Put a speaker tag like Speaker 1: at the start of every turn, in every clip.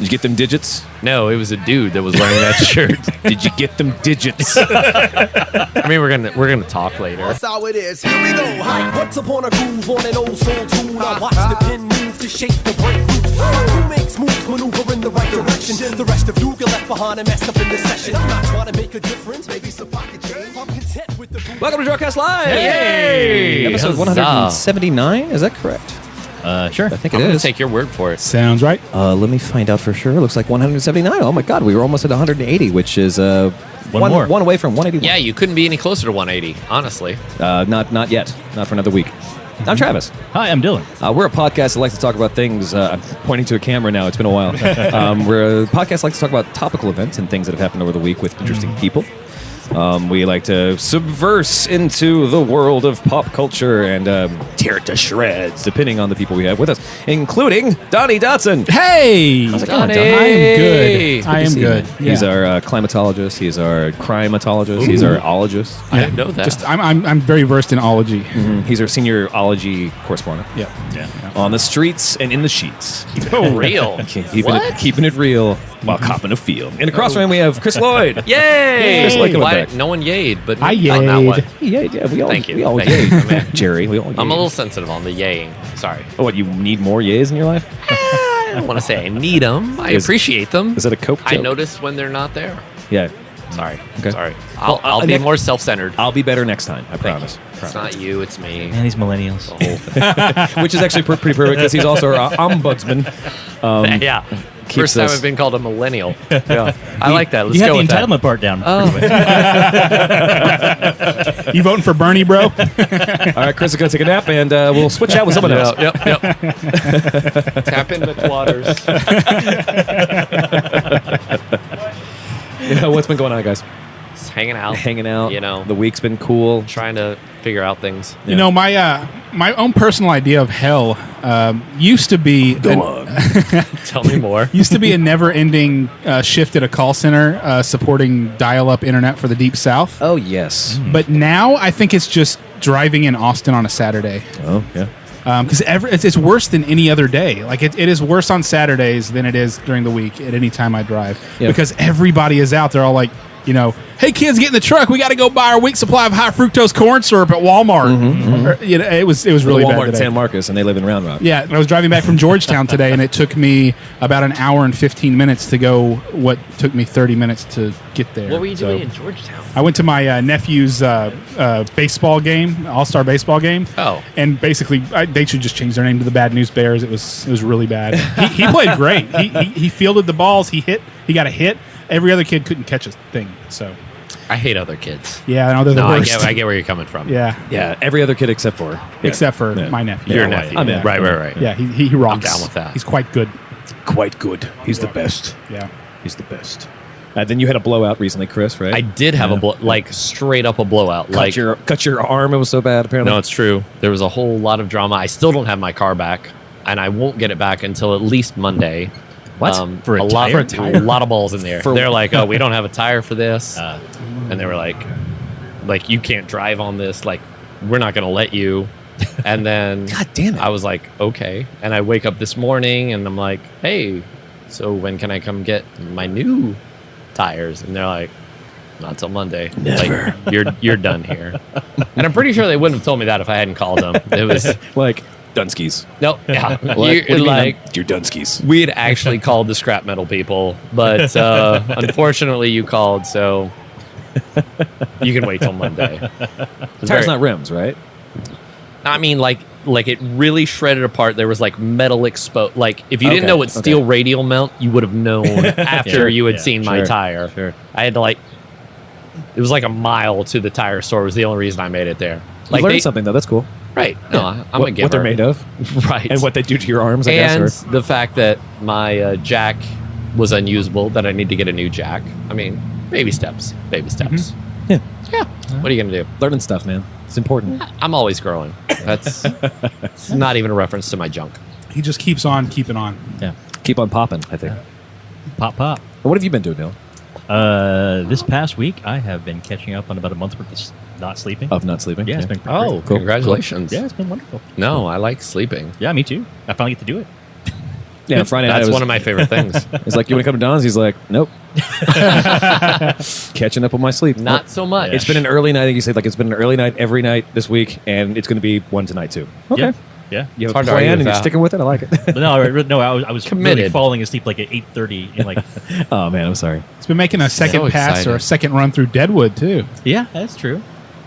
Speaker 1: Did you get them digits?
Speaker 2: No, it was a dude that was wearing that shirt.
Speaker 1: Did you get them digits?
Speaker 2: I mean, we're gonna talk later.
Speaker 3: That's how it is. Here we go. Hi. Once upon a groove on an old soul tune. I watch the pin move to shape the break groups. My crew makes moves, maneuver in the right direction. The rest of you get left behind and messed up in the session. I'm not trying to make a difference. Maybe some pocket change. I'm content with the.
Speaker 1: Welcome to Drawcast Live.
Speaker 2: Hey!
Speaker 1: Episode
Speaker 2: Huzzah.
Speaker 1: 179. Is that correct?
Speaker 4: Sure.
Speaker 1: I think
Speaker 2: I'm
Speaker 1: it
Speaker 2: gonna
Speaker 1: is.
Speaker 2: take your word for it.
Speaker 5: Sounds right.
Speaker 1: Let me find out for sure. It looks like 179. Oh my God, we were almost at 180, which is
Speaker 4: One more.
Speaker 1: one away from 181.
Speaker 2: Yeah, you couldn't be any closer to 180, honestly.
Speaker 1: Not yet. Not for another week. I'm Travis.
Speaker 4: Hi, I'm Dylan.
Speaker 1: We're a podcast that likes to talk about things. I'm pointing to a camera now. It's been a while. We're a podcast that likes to talk about topical events and things that have happened over the week with interesting people. We like to subverse into the world of pop culture and tear it to shreds, depending on the people we have with us, including Donnie Dotson.
Speaker 5: Hey!
Speaker 1: How's it going,
Speaker 2: Donnie?
Speaker 1: Donnie?
Speaker 5: I am good. I
Speaker 1: to
Speaker 5: am
Speaker 1: see you,
Speaker 5: good.
Speaker 1: man. He's our climatologist. He's our crimatologist. He's our ologist.
Speaker 2: I didn't know that.
Speaker 5: Just I'm very versed in ology.
Speaker 1: He's our senior ology correspondent.
Speaker 5: Yeah.
Speaker 1: On the streets and in the sheets.
Speaker 2: real.
Speaker 1: Keeping it real while copping a feel. And across from him we have Chris Lloyd.
Speaker 2: Yay!
Speaker 1: Chris Lloyd coming
Speaker 2: Why-
Speaker 1: back.
Speaker 2: No one yayed, but
Speaker 5: I
Speaker 2: on that one.
Speaker 5: yayed.
Speaker 1: Yeah, we all,
Speaker 2: Thank you.
Speaker 1: We all
Speaker 2: Thank you.
Speaker 1: yay. Jerry, we all yay.
Speaker 2: I'm a little sensitive on the yaying. Sorry.
Speaker 1: Oh, what, you need more yays in your life?
Speaker 2: I don't want to say I need them. I appreciate them.
Speaker 1: Is that a Coke
Speaker 2: I
Speaker 1: joke?
Speaker 2: notice when they're not there.
Speaker 1: Yeah.
Speaker 2: Sorry.
Speaker 1: Okay.
Speaker 2: Sorry. I'll be
Speaker 1: next-
Speaker 2: more self-centered.
Speaker 1: I'll be better next time, I promise.
Speaker 2: It's not you, it's me.
Speaker 4: Man, these millennials.
Speaker 2: The whole thing.
Speaker 1: Which is actually pretty perfect because he's also our ombudsman.
Speaker 2: Yeah. First time I've been called a millennial.
Speaker 1: Yeah.
Speaker 2: I like that. Let's
Speaker 4: You
Speaker 2: go
Speaker 4: had
Speaker 2: with
Speaker 4: the
Speaker 2: that.
Speaker 4: entitlement part down.
Speaker 5: You voting for Bernie, bro?
Speaker 1: All right, Chris is going to take a nap and we'll switch out with someone else.
Speaker 2: Yep. Tap in the waters.
Speaker 1: Yeah, what's been going on, guys?
Speaker 2: Just hanging out.
Speaker 1: Hanging out.
Speaker 2: You know.
Speaker 1: The week's been cool.
Speaker 2: Trying to figure out things.
Speaker 5: You know, my own personal idea of hell used to be
Speaker 2: Tell me more.
Speaker 5: used to be a never-ending shift at a call center supporting dial-up internet for the Deep South.
Speaker 1: Oh, yes.
Speaker 5: But now I think it's just driving in Austin on a Saturday.
Speaker 1: Oh, yeah.
Speaker 5: Because it's worse than any other day. Like it is worse on Saturdays than it is during the week at any time I drive.
Speaker 1: Yeah.
Speaker 5: Because everybody is out. They're all like, you know, hey kids, get in the truck. We got to go buy our week's supply of high fructose corn syrup at Walmart. Or, you know, it was really
Speaker 1: Walmart
Speaker 5: bad
Speaker 1: in
Speaker 5: today.
Speaker 1: San Marcos, and they live in Round Rock.
Speaker 5: Yeah, I was driving back from Georgetown today, and it took me about an hour and 15 minutes to go what took me 30 minutes to get there.
Speaker 2: What were you
Speaker 5: So
Speaker 2: doing in Georgetown?
Speaker 5: I went to my nephew's baseball game, all-star baseball game.
Speaker 2: Oh.
Speaker 5: And basically, they should just change their name to the Bad News Bears. It was really bad. He played great. He fielded the balls. He got a hit. Every other kid couldn't catch a thing. So,
Speaker 2: I hate other kids.
Speaker 5: yeah, I know they're the
Speaker 2: No, I
Speaker 5: worst.
Speaker 2: get where you're coming from.
Speaker 5: Yeah,
Speaker 1: Yeah, every other kid except for...
Speaker 5: except for
Speaker 1: Yeah.
Speaker 5: my nephew.
Speaker 2: Your
Speaker 5: Yeah,
Speaker 2: nephew.
Speaker 1: I'm in.
Speaker 2: Right.
Speaker 5: Yeah, he rocks.
Speaker 2: I'm down with that.
Speaker 5: He's quite good.
Speaker 1: Quite good. He's the best.
Speaker 5: Yeah.
Speaker 1: He's the best. Then you had a blowout recently, Chris, right?
Speaker 2: I did have straight up a blowout.
Speaker 1: cut your arm. It was so bad, apparently.
Speaker 2: No, it's true. There was a whole lot of drama. I still don't have my car back, and I won't get it back until at least Monday.
Speaker 4: What? For a
Speaker 2: lot,
Speaker 4: tire?
Speaker 2: A lot of balls in there.
Speaker 1: For-
Speaker 2: They're like, oh, we don't have a tire for this. And they were like, you can't drive on this. Like, we're not going to let you. And then
Speaker 1: God damn it.
Speaker 2: I was like, okay. And I wake up this morning, and I'm like, hey, so when can I come get my new tires? And they're like, not till Monday.
Speaker 1: Never.
Speaker 2: Like, you're done here. And I'm pretty sure they wouldn't have told me that if I hadn't called them. It was
Speaker 1: like Dunskies.
Speaker 2: no, yeah.
Speaker 1: What do you mean,
Speaker 2: like
Speaker 1: your Dunskies.
Speaker 2: we had actually called the scrap metal people, but unfortunately you called, so you can wait till Monday.
Speaker 1: Tires not rims, right?
Speaker 2: I mean, like it really shredded apart. There was like metal exposed. Like if you didn't
Speaker 1: Okay,
Speaker 2: know what steel
Speaker 1: okay.
Speaker 2: radial meant, you would have known after
Speaker 4: Sure,
Speaker 2: you had
Speaker 4: yeah,
Speaker 2: seen my
Speaker 1: sure,
Speaker 2: tire.
Speaker 1: sure.
Speaker 2: I had to it was like a mile to the tire store. Was the only reason I made it there.
Speaker 1: You
Speaker 2: Like
Speaker 1: learned something, though. That's cool.
Speaker 2: right? No, I'm a giver.
Speaker 1: What they're made of.
Speaker 2: right?
Speaker 1: And what they do to your arms, I
Speaker 2: and
Speaker 1: guess. Or,
Speaker 2: the fact that my jack was unusable, that I need to get a new jack. I mean, baby steps.
Speaker 1: yeah.
Speaker 2: Yeah. What are you gonna do?
Speaker 1: Learning stuff, man. It's important.
Speaker 2: I'm always growing. That's it's not even a reference to my junk.
Speaker 5: He just keeps on keeping on.
Speaker 4: Yeah.
Speaker 1: Keep on popping, I think.
Speaker 4: Pop.
Speaker 1: What have you been doing, Neil?
Speaker 4: This past week, I have been catching up on about a month worth of not sleeping.
Speaker 1: Of not sleeping?
Speaker 4: Yeah, it's been pretty
Speaker 2: Oh,
Speaker 4: great.
Speaker 1: Cool.
Speaker 2: congratulations!
Speaker 4: Yeah, it's been wonderful.
Speaker 2: No, I like sleeping.
Speaker 4: Yeah, me too. I finally get to do it.
Speaker 1: Yeah, Friday night.
Speaker 2: That's one of my favorite things.
Speaker 1: He's like, "You want to come to Don's?" He's like, "Nope." Catching up on my sleep.
Speaker 2: Not so much.
Speaker 1: It's been an early night. You said like it's been an early night every night this week, and it's going to be one tonight too. Okay.
Speaker 4: Yeah. Yeah.
Speaker 1: You have
Speaker 2: hard
Speaker 1: a
Speaker 2: to argue
Speaker 1: plan
Speaker 2: with
Speaker 1: and you're
Speaker 2: that.
Speaker 1: sticking with it. I like it.
Speaker 4: But no, I was
Speaker 2: Committed.
Speaker 4: really falling asleep like at 8:30 and like
Speaker 1: Oh man, I'm sorry.
Speaker 5: It's been making a second
Speaker 2: So
Speaker 5: pass or
Speaker 2: excited.
Speaker 5: a second run through Deadwood too.
Speaker 4: yeah, that's true.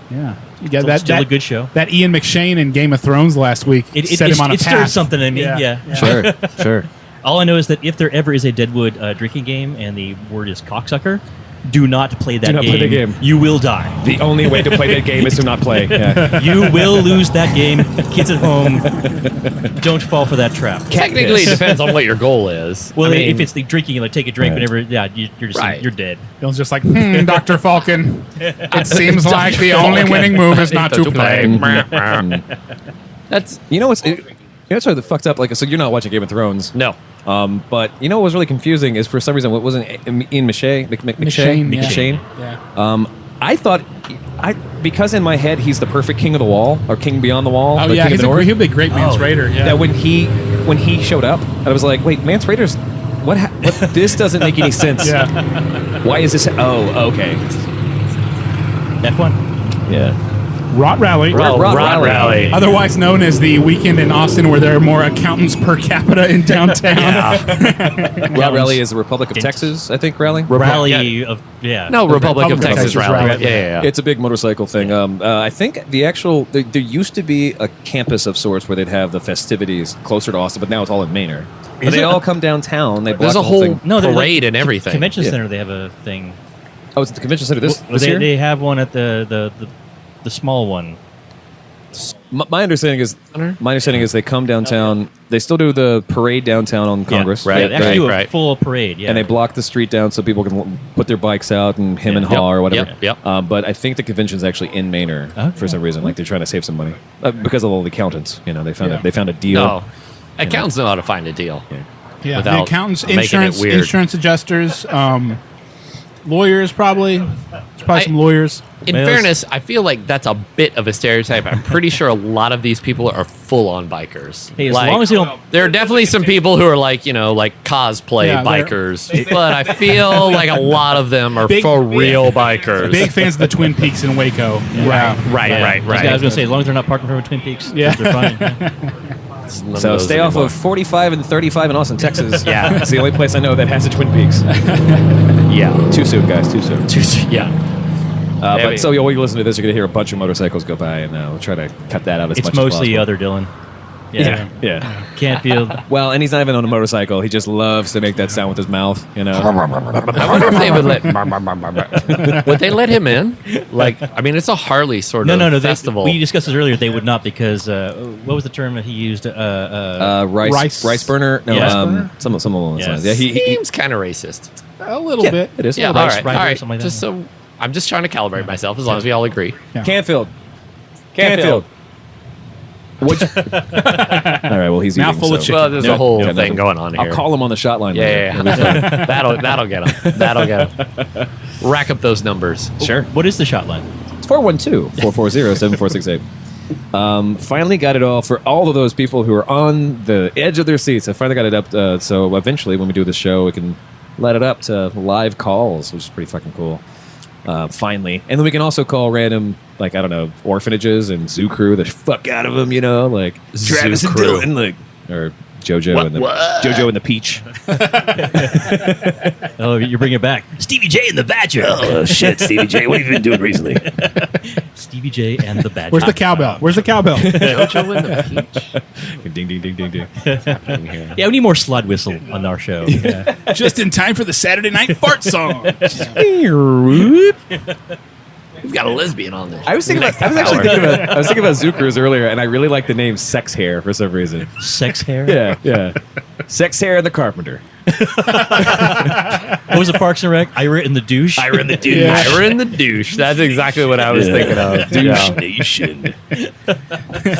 Speaker 5: Yeah, you got
Speaker 4: It's still a good show.
Speaker 5: That Ian McShane in Game of Thrones last week set him on a
Speaker 4: it
Speaker 5: path.
Speaker 4: stirred something in me. Yeah.
Speaker 1: Sure, sure.
Speaker 4: All I know is that if there ever is a Deadwood drinking game and the word is cocksucker, do not play that
Speaker 1: Do not
Speaker 4: game.
Speaker 1: play the game.
Speaker 4: You will die.
Speaker 1: The only way to play that game is to not play. Yeah.
Speaker 4: You will lose that game. Kids at home, don't fall for that trap.
Speaker 2: Technically, it depends on what your goal is.
Speaker 4: Well,
Speaker 2: I mean,
Speaker 4: if it's the drinking, like take a drink
Speaker 1: Right.
Speaker 4: whenever, you're just
Speaker 2: Right.
Speaker 4: you're dead.
Speaker 5: Bill's just like, Dr. Falcon. It seems like the only winning move is not to play.
Speaker 2: that's
Speaker 1: You know what's what's really fucked up? Like, so you're not watching Game of Thrones.
Speaker 2: no.
Speaker 1: But you know what was really confusing is for some reason what wasn't Ian McShane?
Speaker 5: McShane, yeah.
Speaker 1: McShane?
Speaker 5: Yeah.
Speaker 1: I thought because in my head he's the perfect king of the wall or king beyond the wall.
Speaker 5: Oh
Speaker 1: or
Speaker 5: yeah,
Speaker 1: king of the North.
Speaker 5: he'll be a great Mance Raider. Yeah.
Speaker 1: That when he showed up, I was like, wait, Mance Raiders. What? This doesn't make any sense.
Speaker 5: Yeah.
Speaker 1: Why is this? Oh, okay.
Speaker 4: F1.
Speaker 1: Yeah.
Speaker 5: Rot Rally.
Speaker 1: Rot Rally.
Speaker 5: Otherwise known as the weekend in Austin where there are more accountants per capita in downtown.
Speaker 1: Rot Rally is the Republic of Texas, I think. Rally.
Speaker 4: Rally of
Speaker 2: No, Republic of Texas rally.
Speaker 5: rally.
Speaker 2: Yeah.
Speaker 1: It's a big motorcycle thing. I think the actual there used to be a campus of sorts where they'd have the festivities closer to Austin, but now it's all in Manor. But they all come downtown. They block
Speaker 2: There's a
Speaker 1: the
Speaker 2: whole
Speaker 1: thing.
Speaker 4: No, they're
Speaker 2: parade and everything.
Speaker 4: Convention
Speaker 1: Yeah.
Speaker 4: Center. They have a thing.
Speaker 1: Oh, it's at the convention center this
Speaker 4: Well,
Speaker 1: year.
Speaker 4: they have one at the small one.
Speaker 1: My understanding is they come downtown. They still do the parade downtown on Congress,
Speaker 2: right.
Speaker 4: Yeah, they actually do a
Speaker 2: right.
Speaker 4: full parade. Yeah,
Speaker 1: and they block the street down so people can put their bikes out and him and haw or whatever.
Speaker 2: Yep.
Speaker 1: But I think the convention's actually in Manor for some reason. Like they're trying to save some money because of all the accountants. You know, they found a deal.
Speaker 2: No. Accountants know how to find a deal.
Speaker 5: Yeah,
Speaker 2: Without
Speaker 5: the accountants,
Speaker 2: making it
Speaker 5: insurance,
Speaker 2: weird.
Speaker 5: insurance adjusters, lawyers probably. There's probably some lawyers.
Speaker 2: In
Speaker 4: Males.
Speaker 2: fairness, I feel like that's a bit of a stereotype. I'm pretty sure a lot of these people are full-on bikers.
Speaker 4: Hey, as long as they don't.
Speaker 2: There are definitely some people who are like cosplay
Speaker 5: Yeah, they're-
Speaker 2: bikers, but I feel like a lot of them are
Speaker 5: Big-
Speaker 2: for real bikers.
Speaker 5: Big fans of the Twin Peaks in Waco. Yeah.
Speaker 2: Right.
Speaker 4: I was going to say, as long as they're not parking in front of Twin Peaks,
Speaker 5: Yeah.
Speaker 4: they're fine.
Speaker 2: None of
Speaker 1: So
Speaker 2: those
Speaker 1: stay off
Speaker 2: anymore.
Speaker 1: of 45 and 35 in Austin, Texas.
Speaker 2: Yeah.
Speaker 1: It's the only place I know that has a Twin Peaks.
Speaker 2: Yeah.
Speaker 1: Too soon, guys. Too soon.
Speaker 2: Yeah.
Speaker 1: But so while you listen to this, you're gonna hear a bunch of motorcycles go by, and we'll try to cut that out as
Speaker 4: It's
Speaker 1: much
Speaker 4: mostly
Speaker 1: as possible.
Speaker 4: other Dylan. Yeah.
Speaker 1: Yeah.
Speaker 4: Canfield.
Speaker 1: Well, and he's not even on a motorcycle. He just loves to make that sound with his mouth. You know.
Speaker 2: I wonder if they would would they let him in? Like, I mean, it's a Harley sort
Speaker 4: No,
Speaker 2: of
Speaker 4: no.
Speaker 2: festival.
Speaker 4: We discussed this earlier. They would not because what was the term that he used?
Speaker 1: Rice burner. No,
Speaker 4: Yeah.
Speaker 1: some along those
Speaker 4: Yes.
Speaker 1: lines. Yeah, he
Speaker 2: seems kind of racist.
Speaker 5: A little bit.
Speaker 1: it is.
Speaker 2: Yeah, all
Speaker 4: rice
Speaker 2: right,
Speaker 4: rider
Speaker 2: all
Speaker 4: or
Speaker 2: right.
Speaker 4: something like
Speaker 2: Just
Speaker 4: that.
Speaker 2: so I'm just trying to calibrate myself. As long as we all agree.
Speaker 1: Canfield. All right. Well, he's
Speaker 5: Mouthful
Speaker 1: eating,
Speaker 5: of
Speaker 1: so-
Speaker 5: chicken.
Speaker 2: Well, there's
Speaker 1: Yeah,
Speaker 2: a whole
Speaker 1: yeah,
Speaker 2: thing
Speaker 1: nothing.
Speaker 2: going on here.
Speaker 1: I'll call him on the shot line.
Speaker 2: Yeah,
Speaker 1: later.
Speaker 2: yeah. That'll get him. That'll get him. Rack up those numbers.
Speaker 1: Sure.
Speaker 4: What is the shot line?
Speaker 1: It's 412-440-7468. Finally got it all for all of those people who are on the edge of their seats. I finally got it up. So eventually, when we do the show, we can let it up to live calls, which is pretty fucking cool. Finally. And then we can also call random, like, I don't know, orphanages and Zoo Crew the fuck out of them, you know? Like,
Speaker 2: Zoo
Speaker 1: Travis and
Speaker 2: Crew.
Speaker 1: Dylan, like, or JoJo and the JoJo and the Peach.
Speaker 4: Oh, you're bringing it back. Stevie J and the Badger.
Speaker 1: Oh, shit, Stevie J, what have you been doing recently?
Speaker 4: Stevie J and the Badger.
Speaker 5: Where's the cowbell? Where's the cowbell?
Speaker 2: JoJo and the Peach.
Speaker 1: Ding, ding, ding, ding, ding.
Speaker 2: Happening here.
Speaker 4: Yeah, we need more slide whistle on our show. Yeah.
Speaker 5: Just in time for the Saturday Night Fart Song.
Speaker 2: We've got a lesbian on this.
Speaker 1: I was thinking about Zoo Crews earlier, and I really like the name Sex Hair for some reason.
Speaker 4: Sex hair.
Speaker 1: Yeah. Sex Hair and the Carpenter.
Speaker 4: What was the Parks and Rec? Ira in the douche.
Speaker 1: Ira and the Douche.
Speaker 5: Yeah.
Speaker 2: Ira in the douche. That's exactly what I was thinking of.
Speaker 1: Douche Nation.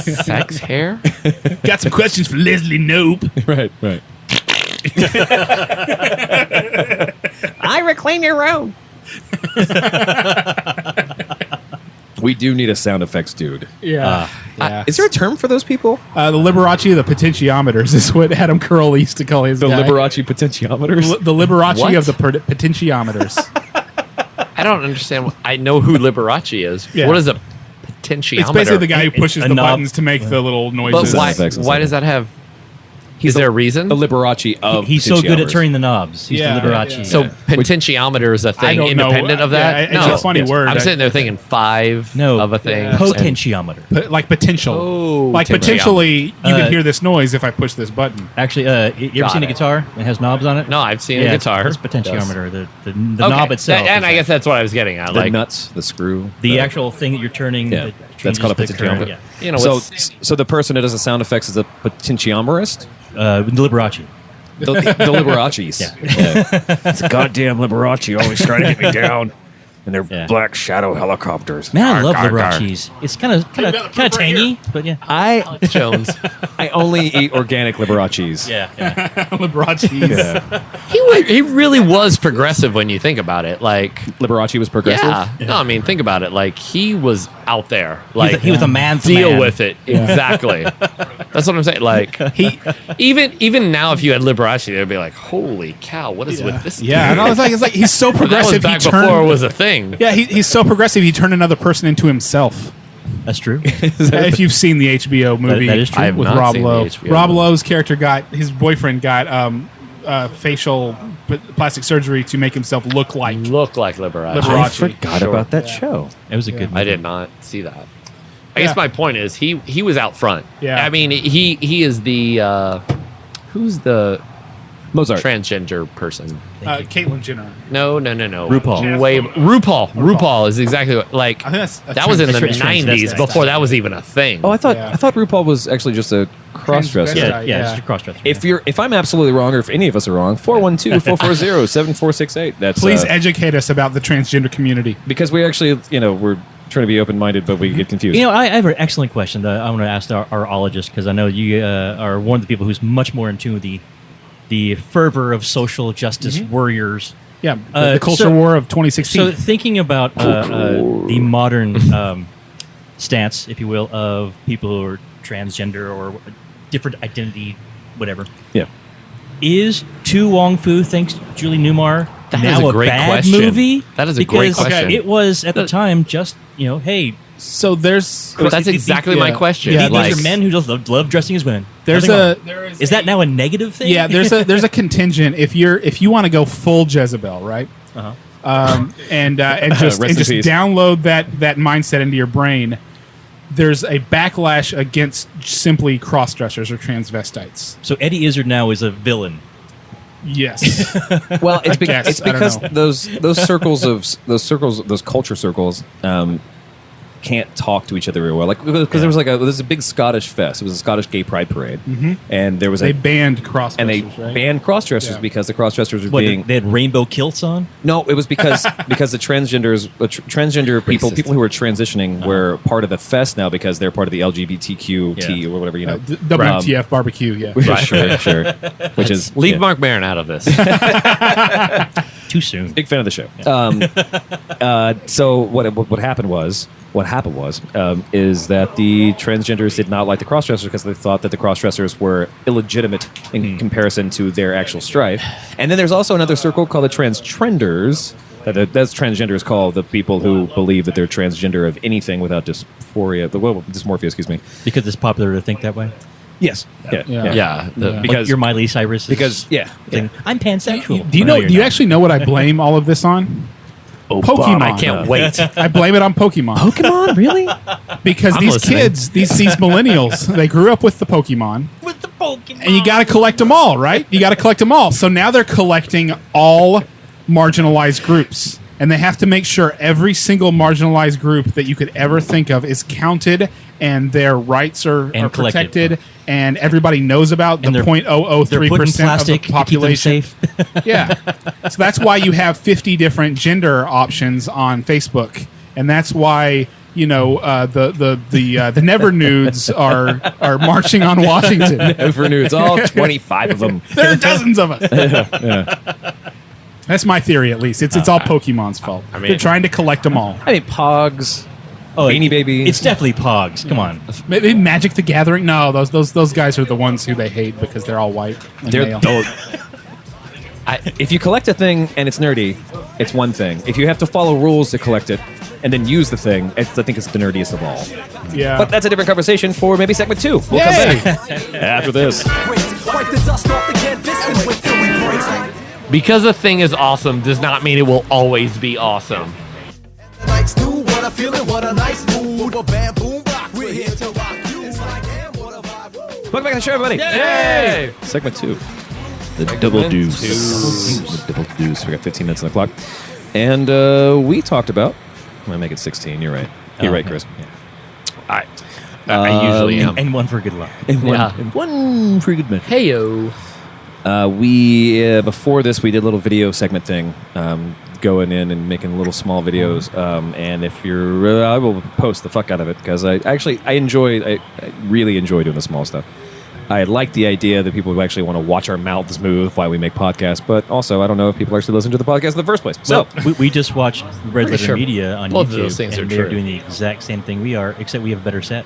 Speaker 2: Sex hair?
Speaker 5: Got some questions for Leslie Nope.
Speaker 1: Right.
Speaker 2: Ira, clean your room.
Speaker 1: We do need a sound effects dude.
Speaker 5: Yeah.
Speaker 1: Is there a term for those people?
Speaker 5: The Liberace of the potentiometers is what Adam Carolla used to call his
Speaker 1: The
Speaker 5: guy.
Speaker 1: Liberace potentiometers?
Speaker 5: The Liberace
Speaker 2: What?
Speaker 5: of the potentiometers.
Speaker 2: I don't understand. I know who Liberace is.
Speaker 5: Yeah.
Speaker 2: What is a potentiometer?
Speaker 5: It's basically the guy who pushes
Speaker 4: A
Speaker 5: the
Speaker 4: knob.
Speaker 5: buttons to make the little
Speaker 2: But
Speaker 5: noises.
Speaker 2: why?
Speaker 1: effects and
Speaker 2: Why
Speaker 1: stuff.
Speaker 2: does that have? Is there a reason?
Speaker 1: The Liberace of
Speaker 4: He's so good at
Speaker 1: potentiometers.
Speaker 4: turning the knobs. He's
Speaker 5: Yeah,
Speaker 4: the Liberace.
Speaker 5: yeah.
Speaker 2: So
Speaker 1: Yeah.
Speaker 2: potentiometer is a thing
Speaker 5: don't know.
Speaker 2: independent of that.
Speaker 5: Yeah, it's a funny word.
Speaker 2: I'm sitting there thinking 5
Speaker 4: No,
Speaker 2: of a thing.
Speaker 5: Yeah.
Speaker 4: potentiometer.
Speaker 5: Like potential.
Speaker 2: Oh,
Speaker 5: like
Speaker 2: potential.
Speaker 5: potentially, you can
Speaker 4: Uh,
Speaker 5: hear this noise if I push this button.
Speaker 4: Actually, you ever
Speaker 2: Got
Speaker 4: seen a
Speaker 2: it.
Speaker 4: guitar that has knobs on it?
Speaker 2: No, I've seen a
Speaker 4: Yeah,
Speaker 2: guitar.
Speaker 4: It's potentiometer. The
Speaker 2: Okay.
Speaker 4: knob itself.
Speaker 2: and
Speaker 4: is
Speaker 2: I guess that's what I was getting at.
Speaker 1: The
Speaker 2: Like,
Speaker 1: nuts, the screw.
Speaker 4: the actual thing that you're turning.
Speaker 1: Yeah,
Speaker 4: that
Speaker 1: that's called a
Speaker 4: changes the current,
Speaker 1: potentiometer.
Speaker 4: Yeah.
Speaker 2: you know,
Speaker 1: So,
Speaker 2: what's-
Speaker 1: so the person that does the sound effects is a potentiomerist?
Speaker 4: The Liberace.
Speaker 1: The Liberaces.
Speaker 4: Yeah.
Speaker 1: It's a goddamn Liberace always trying to get me down. And they're
Speaker 4: Yeah.
Speaker 1: black shadow helicopters.
Speaker 4: Man, I love
Speaker 2: Gar, gar, gar.
Speaker 4: Liberaces. It's kind of tangy, but yeah.
Speaker 2: Jones.
Speaker 1: I only eat organic Liberaces.
Speaker 4: Yeah.
Speaker 5: Liberace.
Speaker 2: He really was progressive when you think about it. Like,
Speaker 1: Liberace was progressive.
Speaker 2: yeah. No, I mean, think about it. Like, he was out there. Like,
Speaker 4: He was a man to
Speaker 2: deal
Speaker 4: man.
Speaker 2: with it. Exactly. That's what I'm saying. Like,
Speaker 5: He,
Speaker 2: even now, if you had Liberace, they'd be like, "Holy cow, what is with this?"
Speaker 5: yeah, and I was like, it's like he's so
Speaker 2: But that was
Speaker 5: progressive.
Speaker 2: back
Speaker 5: he
Speaker 2: before
Speaker 5: turned,
Speaker 2: it was a thing.
Speaker 5: yeah, he's so progressive. He turned another person into himself.
Speaker 4: That's true.
Speaker 5: If you've seen the HBO movie,
Speaker 4: that is true.
Speaker 2: I have
Speaker 5: with
Speaker 2: not
Speaker 5: Rob
Speaker 2: seen the
Speaker 5: Lowe.
Speaker 2: HBO
Speaker 5: Rob
Speaker 2: movie.
Speaker 5: Lowe's character his boyfriend got facial plastic surgery to make himself look like.
Speaker 2: Look like Liberace.
Speaker 5: Liberace.
Speaker 1: I forgot
Speaker 2: Sure.
Speaker 1: about that show.
Speaker 4: It was a good.
Speaker 2: I did not see that. I
Speaker 5: Yeah.
Speaker 2: guess my point is he was out front.
Speaker 5: Yeah.
Speaker 2: I mean, he is the who's the
Speaker 1: Mozart.
Speaker 2: transgender person?
Speaker 5: Caitlyn Jenner.
Speaker 2: No.
Speaker 4: RuPaul.
Speaker 2: Way RuPaul is exactly what, like
Speaker 5: I think that's a
Speaker 2: that was in the
Speaker 4: trans-
Speaker 2: '90s
Speaker 4: that's-
Speaker 2: before that was even a thing.
Speaker 1: Oh, I thought
Speaker 5: Yeah.
Speaker 1: RuPaul was actually just a cross-dresser.
Speaker 4: Yeah,
Speaker 5: Right,
Speaker 4: yeah,
Speaker 5: yeah.
Speaker 4: it's a cross-dresser.
Speaker 1: If I'm absolutely wrong, or if any of us are wrong, 412-440-7468. That's
Speaker 5: Please educate us about the transgender community.
Speaker 1: because we actually, we're trying to be open-minded, but we get confused.
Speaker 4: I have an excellent question that I want to ask our ologist because I know you are one of the people who's much more in tune with the fervor of social justice warriors.
Speaker 5: Yeah, the culture
Speaker 4: so-
Speaker 5: war of 2016.
Speaker 4: So thinking about the modern stance, if you will, of people who are transgender or different identity, whatever,
Speaker 1: yeah.
Speaker 4: is To Wong Fu, thanks Julie Newmar,
Speaker 2: That
Speaker 4: now
Speaker 2: is a great
Speaker 4: bad
Speaker 2: question.
Speaker 4: movie?
Speaker 2: That is a
Speaker 4: because
Speaker 2: great question.
Speaker 4: It was at the time just hey,
Speaker 5: So there's
Speaker 2: That's exactly my question.
Speaker 5: Yeah,
Speaker 2: like,
Speaker 4: these are men who just love dressing as women.
Speaker 5: there's
Speaker 4: Nothing
Speaker 5: a
Speaker 4: wrong. Is that now a negative thing?
Speaker 5: yeah there's a contingent if you want to go full Jezebel, right?
Speaker 4: Uh-huh.
Speaker 5: And just
Speaker 1: Rest in peace.
Speaker 5: download that mindset into your brain. There's a backlash against simply cross-dressers or transvestites.
Speaker 4: So Eddie Izzard now is a villain.
Speaker 5: Yes.
Speaker 1: Well, it's,
Speaker 5: guess.
Speaker 1: it's
Speaker 5: I don't
Speaker 1: because
Speaker 5: know.
Speaker 1: those culture circles can't talk to each other very well. Like because there was a big Scottish fest. It was a Scottish gay pride parade, and there was
Speaker 5: they
Speaker 1: a
Speaker 5: banned cross-dressers,
Speaker 1: and they
Speaker 5: right?
Speaker 1: banned cross-dressers
Speaker 5: Yeah.
Speaker 1: because the cross-dressers were
Speaker 4: What,
Speaker 1: being
Speaker 4: they had rainbow kilts on?
Speaker 1: no. It was because the transgender people
Speaker 4: Racist.
Speaker 1: who were transitioning were part of the fest now because they're part of the LGBTQ
Speaker 4: Yeah.
Speaker 1: or whatever
Speaker 5: WTF barbecue, yeah.
Speaker 1: Sure. Which is
Speaker 2: leave
Speaker 1: yeah.
Speaker 2: Mark Maron out of this.
Speaker 4: Too soon.
Speaker 1: Big fan of the show. So what happened was is that the transgenders did not like the crossdressers because they thought that the crossdressers were illegitimate in comparison to their actual strife. And then there's also another circle called the transtrenders. That's transgenders called the people who believe that they're transgender of anything without dysmorphia. Excuse me.
Speaker 4: Because it's popular to think that way.
Speaker 1: Yes.
Speaker 5: Yeah.
Speaker 2: Yeah,
Speaker 4: Like
Speaker 1: Because
Speaker 4: your Miley Cyrus.
Speaker 1: yeah.
Speaker 4: I'm pansexual.
Speaker 5: Do you
Speaker 4: No,
Speaker 5: know?
Speaker 4: you're
Speaker 5: Do you
Speaker 4: not.
Speaker 5: actually know what I blame all of this on? Pokemon.
Speaker 2: I can't wait.
Speaker 5: I blame it on Pokemon.
Speaker 1: Pokemon, really?
Speaker 5: Because
Speaker 2: I'm
Speaker 5: these
Speaker 2: listening.
Speaker 5: kids, these millennials, they grew up with the Pokemon,
Speaker 4: With the Pokemon.
Speaker 5: and you got to collect them all, right? You got to collect them all. So now they're collecting all marginalized groups, and they have to make sure every single marginalized group that you could ever think of is counted, and their rights are
Speaker 4: And collected.
Speaker 5: protected, and everybody knows about the
Speaker 4: And they're-
Speaker 5: 0.003%
Speaker 4: They're putting
Speaker 5: of the
Speaker 4: plastic to keep them
Speaker 5: population.
Speaker 4: safe.
Speaker 5: Yeah. So that's why you have 50 different gender options on Facebook. And that's why, the Never Nudes are marching on Washington.
Speaker 1: Never knew. It's all 25 of them.
Speaker 5: There are dozens of us. That's my theory, at least. It's all Pokemon's fault.
Speaker 2: I mean-
Speaker 5: They're trying to collect them all.
Speaker 1: I mean, Pogs.
Speaker 4: Oh,
Speaker 1: Beanie Babies.
Speaker 4: It's definitely Pogs. Come on.
Speaker 5: Maybe Magic the Gathering. No, those guys are the ones who they hate because they're all white. And
Speaker 1: They're
Speaker 5: male.
Speaker 1: if you collect a thing and it's nerdy, it's one thing. If you have to follow rules to collect it and then use the thing, I think it's the nerdiest of all.
Speaker 5: Yeah.
Speaker 1: But that's a different conversation for maybe segment 2. We'll come back after this.
Speaker 3: Wipe the dust off the canvas and wait till we break.
Speaker 2: Because a thing is awesome does not mean it will always be awesome.
Speaker 3: Nights new, what a feeling, what a nice mood. A bam, boom, rock, we're here to rock you. It's like, damn, what a vibe.
Speaker 1: Welcome back to the show, everybody.
Speaker 2: Yay!
Speaker 1: Segment 2. The double deuce. The double deuce. We got 15 minutes on the clock. And we talked about... I'm going to make it 16. You're right. You're right, Chris.
Speaker 2: I usually am.
Speaker 4: And one for good luck.
Speaker 1: One for good measure.
Speaker 2: Heyo.
Speaker 1: We before this we did a little video segment thing, going in and making little small videos. And if you're, I will post the fuck out of it because I really enjoy doing the small stuff. I like the idea that people actually want to watch our mouths move while we make podcasts, but also I don't know if people actually listen to the podcast in the first place. So
Speaker 4: we just watched Red Letter
Speaker 2: sure
Speaker 4: Media on
Speaker 2: both
Speaker 4: YouTube,
Speaker 2: of those things
Speaker 4: and
Speaker 2: are
Speaker 4: they're
Speaker 2: true.
Speaker 4: doing the exact same thing we are, except we have a better set.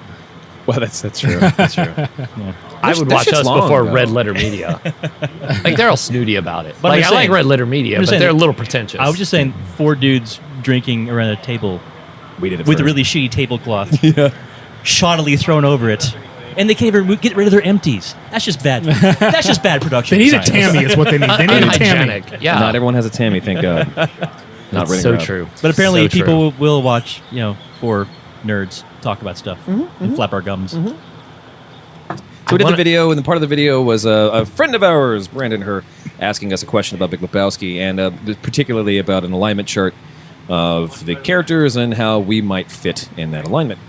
Speaker 1: well, that's true. That's true.
Speaker 2: I would
Speaker 1: that
Speaker 2: watch
Speaker 1: shit's
Speaker 2: us
Speaker 1: long,
Speaker 2: before
Speaker 1: though.
Speaker 2: Red Letter Media. Like they're all snooty about it.
Speaker 4: But
Speaker 2: Like
Speaker 4: I'm
Speaker 2: I like
Speaker 4: saying-
Speaker 2: Red Letter Media,
Speaker 4: I'm
Speaker 2: but
Speaker 4: saying-
Speaker 2: they're a little pretentious.
Speaker 4: I was just saying, 4 dudes drinking around a table
Speaker 1: We did it
Speaker 4: with a
Speaker 1: first.
Speaker 4: really shitty tablecloth, shoddily thrown over it, and they can't even get rid of their empties. That's just bad. That's just bad production.
Speaker 5: They need a
Speaker 4: design.
Speaker 5: Tammy is what they need. They need a Tammy.
Speaker 2: unhygienic. Yeah,
Speaker 1: Not everyone has a Tammy, thank God. Not
Speaker 2: That's
Speaker 1: running
Speaker 2: so
Speaker 1: around.
Speaker 2: true.
Speaker 4: But apparently,
Speaker 2: So true.
Speaker 4: people will watch, 4 nerds talk about stuff and flap our gums.
Speaker 1: So we did the video, and the part of the video was a friend of ours, Brandon Herr, asking us a question about Big Lebowski, and particularly about an alignment chart of the characters and how we might fit in that alignment.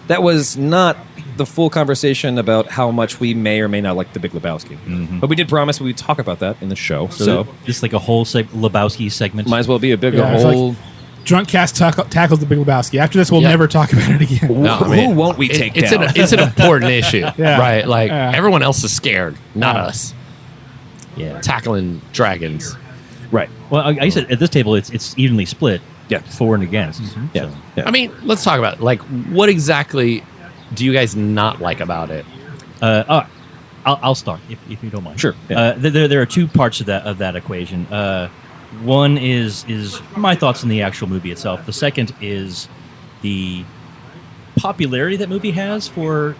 Speaker 1: That was not the full conversation about how much we may or may not like the Big Lebowski. But we did promise we would talk about that in the show. So
Speaker 4: just like a whole Lebowski segment.
Speaker 1: might as well be a big
Speaker 5: Yeah, it's
Speaker 1: whole...
Speaker 5: Drunk Cast tackles the Big Lebowski. After this, we'll
Speaker 2: Yeah.
Speaker 5: never talk about it again.
Speaker 2: No, I
Speaker 1: who
Speaker 2: mean,
Speaker 1: won't we take
Speaker 2: it's
Speaker 1: down?
Speaker 2: it's an important issue,
Speaker 5: Yeah.
Speaker 2: right? Like
Speaker 5: Yeah.
Speaker 2: everyone else is scared, not
Speaker 5: Yeah.
Speaker 2: us.
Speaker 4: Yeah.
Speaker 2: Tackling dragons.
Speaker 1: Right.
Speaker 4: Well, I said at this table, it's evenly split.
Speaker 1: Yeah.
Speaker 4: For and against.
Speaker 1: Yeah.
Speaker 4: So,
Speaker 1: Yeah.
Speaker 2: I mean, let's talk about it. Like, what exactly do you guys not like about it?
Speaker 4: I'll start if you don't mind.
Speaker 1: Sure, yeah.
Speaker 4: There are 2 parts of that equation. One is my thoughts on the actual movie itself. The second is the popularity that movie has for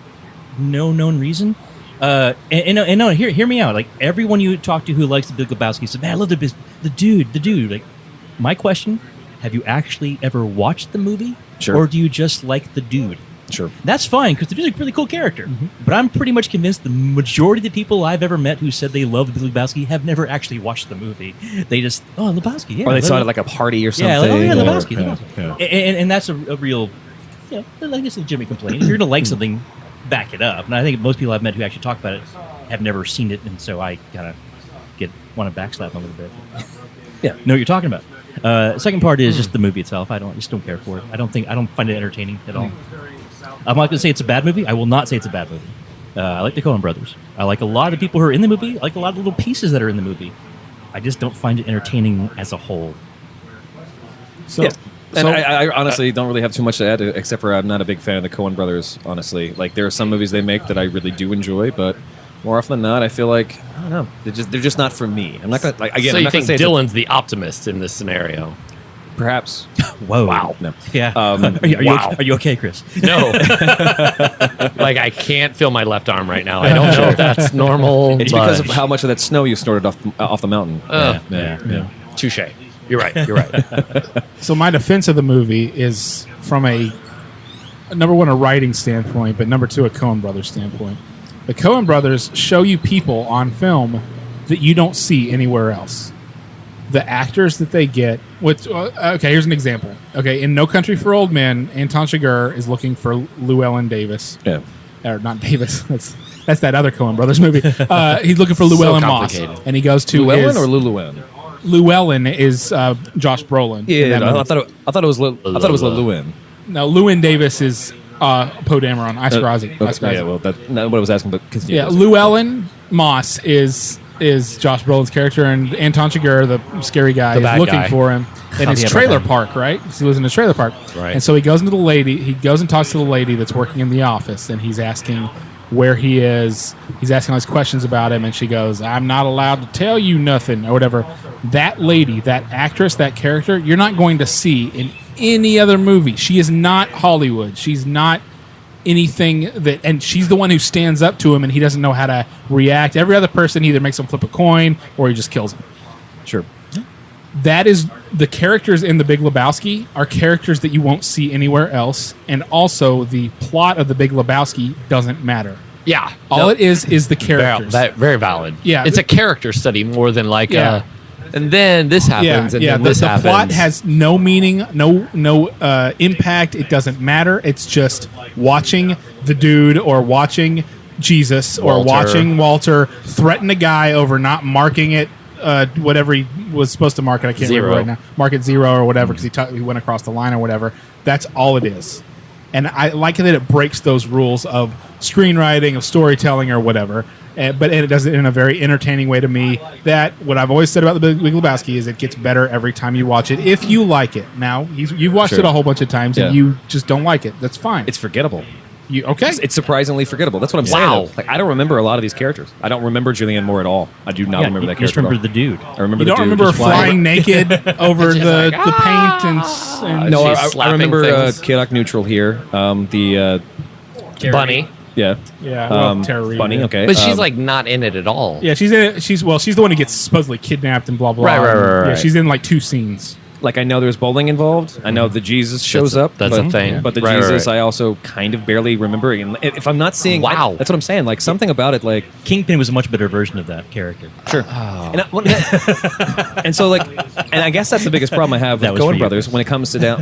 Speaker 4: no known reason. Hear me out. Like everyone you talk to who likes the Big Lebowski says, "Man, I love the dude." Like my question: have you actually ever watched the movie,
Speaker 1: Sure.
Speaker 4: or do you just like the dude?
Speaker 1: Sure.
Speaker 4: That's fine because the dude's a really cool character. But I'm pretty much convinced the majority of the people I've ever met who said they love Big Lebowski have never actually watched the movie. They just Lebowski, yeah.
Speaker 1: Or they saw it at like a party or something.
Speaker 4: yeah, like, oh yeah,
Speaker 1: or-
Speaker 4: Lebowski.
Speaker 1: yeah,
Speaker 4: Lebowski.
Speaker 1: yeah.
Speaker 4: And that's a real, I guess, a legitimate complaint. If you're gonna like something, back it up. And I think most people I've met who actually talk about it have never seen it, and so I kind of want to backslap them a little bit.
Speaker 1: Yeah.
Speaker 4: Know what you're talking about. Second part is just the movie itself. I just don't care for it. I don't find it entertaining at all. I'm not going to say it's a bad movie. I will not say it's a bad movie. I like the Coen brothers. I like a lot of the people who are in the movie. I like a lot of the little pieces that are in the movie. I just don't find it entertaining as a whole.
Speaker 5: So,
Speaker 1: Yeah. And
Speaker 5: so-
Speaker 1: I honestly don't really have too much to add, except for I'm not a big fan of the Coen brothers, honestly. Like, there are some movies they make that I really do enjoy, but more often than not, I feel like, I don't know, they're just not for me. I'm not going to, like, again,
Speaker 2: So
Speaker 1: I'm
Speaker 2: you
Speaker 1: not going
Speaker 2: think
Speaker 1: to say
Speaker 2: Dylan's the optimist in this scenario?
Speaker 1: perhaps.
Speaker 4: Whoa!
Speaker 2: Wow.
Speaker 1: No.
Speaker 4: Yeah.
Speaker 1: Um,
Speaker 2: wow.
Speaker 4: Are you okay, Chris?
Speaker 2: No. Like, I can't feel my left arm right now. I don't know if that's normal.
Speaker 1: It's because of how much of that snow you snorted off the mountain.
Speaker 4: Yeah.
Speaker 2: Touche. You're right. You're right.
Speaker 5: So my defense of the movie is from a number one, a writing standpoint, but number 2, a Coen Brothers standpoint. The Coen Brothers show you people on film that you don't see anywhere else. The actors that they get. Okay, here's an example. Okay, in No Country for Old Men, Anton Chigurh is looking for Llewellyn Davis.
Speaker 1: Yeah.
Speaker 5: Or not Davis. That's that other Coen Brothers movie. He's looking for Llewellyn Moss,
Speaker 2: complicated.
Speaker 5: and he goes to
Speaker 1: Llewellyn
Speaker 5: his,
Speaker 1: or Llewellyn?
Speaker 5: Llewellyn is Josh Brolin. in
Speaker 1: Yeah,
Speaker 5: that movie.
Speaker 1: I thought it was Llewellyn.
Speaker 5: No, Llewyn Davis is Poe Dameron, Oscar Isaac.
Speaker 1: Okay, yeah, well, what I was asking, but continue.
Speaker 5: Yeah, Llewellyn Moss is is Josh Brolin's character, and Anton Chigurh, the scary guy,
Speaker 2: The
Speaker 5: is
Speaker 2: bad
Speaker 5: looking
Speaker 2: guy.
Speaker 5: for him in his
Speaker 4: yeah,
Speaker 5: trailer
Speaker 4: bad guy.
Speaker 5: park, right? He lives in a trailer park.
Speaker 2: Right.
Speaker 5: And so he goes into the lady, he goes and talks to the lady that's working in the office, and he's asking where he is. He's asking all these questions about him, and she goes, I'm not allowed to tell you nothing, or whatever. That lady, that actress, that character, you're not going to see in any other movie. She is not Hollywood. She's not anything that, and she's the one who stands up to him, and he doesn't know how to react. Every other person either makes him flip a coin or he just kills him.
Speaker 1: Sure.
Speaker 5: That is, the characters in The Big Lebowski are characters that you won't see anywhere else, and also the plot of The Big Lebowski doesn't matter.
Speaker 2: Yeah.
Speaker 5: All
Speaker 2: No,
Speaker 5: it is the characters.
Speaker 2: very valid.
Speaker 5: Yeah.
Speaker 2: It's a character study more than like
Speaker 5: Yeah.
Speaker 2: and then this happens, and then this
Speaker 5: the
Speaker 2: happens.
Speaker 5: plot has no meaning, no impact. It doesn't matter. It's just watching the dude or watching Jesus or
Speaker 2: Walter.
Speaker 5: watching Walter threaten a guy over not marking it, whatever he was supposed to mark it. I can't
Speaker 2: Zero.
Speaker 5: remember right now. Mark it 0 or whatever because he went across the line or whatever. That's all it is. And I like that it breaks those rules of screenwriting, of storytelling, or whatever. But it does it in a very entertaining way to me. That what I've always said about the Big Lebowski is it gets better every time you watch it, if you like it. Now you've watched
Speaker 1: Sure.
Speaker 5: it a whole bunch of times and
Speaker 1: Yeah.
Speaker 5: you just don't like it. That's fine.
Speaker 1: It's forgettable.
Speaker 5: Okay.
Speaker 1: It's surprisingly forgettable. That's what I'm saying.
Speaker 2: Wow.
Speaker 1: though. Like I don't remember a lot of these characters. I don't remember Julianne Moore at all. I do not
Speaker 4: Yeah,
Speaker 1: remember that
Speaker 4: you just
Speaker 1: character.
Speaker 4: remember
Speaker 1: at all.
Speaker 4: the dude.
Speaker 1: I remember
Speaker 5: You
Speaker 1: the
Speaker 5: don't
Speaker 1: dude
Speaker 5: remember
Speaker 1: just
Speaker 5: flying naked over
Speaker 2: Just
Speaker 5: the,
Speaker 2: like,
Speaker 5: the paint and
Speaker 1: No,
Speaker 2: She's
Speaker 1: I
Speaker 2: slapping
Speaker 1: remember
Speaker 2: things.
Speaker 1: chaotic neutral here. The
Speaker 2: Bunny.
Speaker 1: yeah,
Speaker 5: yeah, well, Tara Reid,
Speaker 1: Bunny.
Speaker 5: yeah.
Speaker 1: Okay,
Speaker 2: But she's like not in it at all.
Speaker 5: Yeah, she's in it. She's the one who gets supposedly kidnapped and blah blah.
Speaker 2: Right, right,
Speaker 5: and,
Speaker 2: right,
Speaker 5: Yeah,
Speaker 2: right.
Speaker 5: she's in like 2 scenes.
Speaker 1: like I know there's bowling involved. I know the Jesus shows up.
Speaker 2: That's
Speaker 1: but,
Speaker 2: a thing.
Speaker 1: But the
Speaker 2: Right, right,
Speaker 1: Jesus,
Speaker 2: right.
Speaker 1: I also kind of barely remember. And if I'm not seeing,
Speaker 2: Wow.
Speaker 1: that's what I'm saying. Like something about it, like
Speaker 4: Kingpin was a much better version of that character.
Speaker 1: sure. And so like, and I guess that's the biggest problem I have
Speaker 4: That
Speaker 1: with
Speaker 4: was for
Speaker 1: Coen
Speaker 4: you.
Speaker 1: Brothers when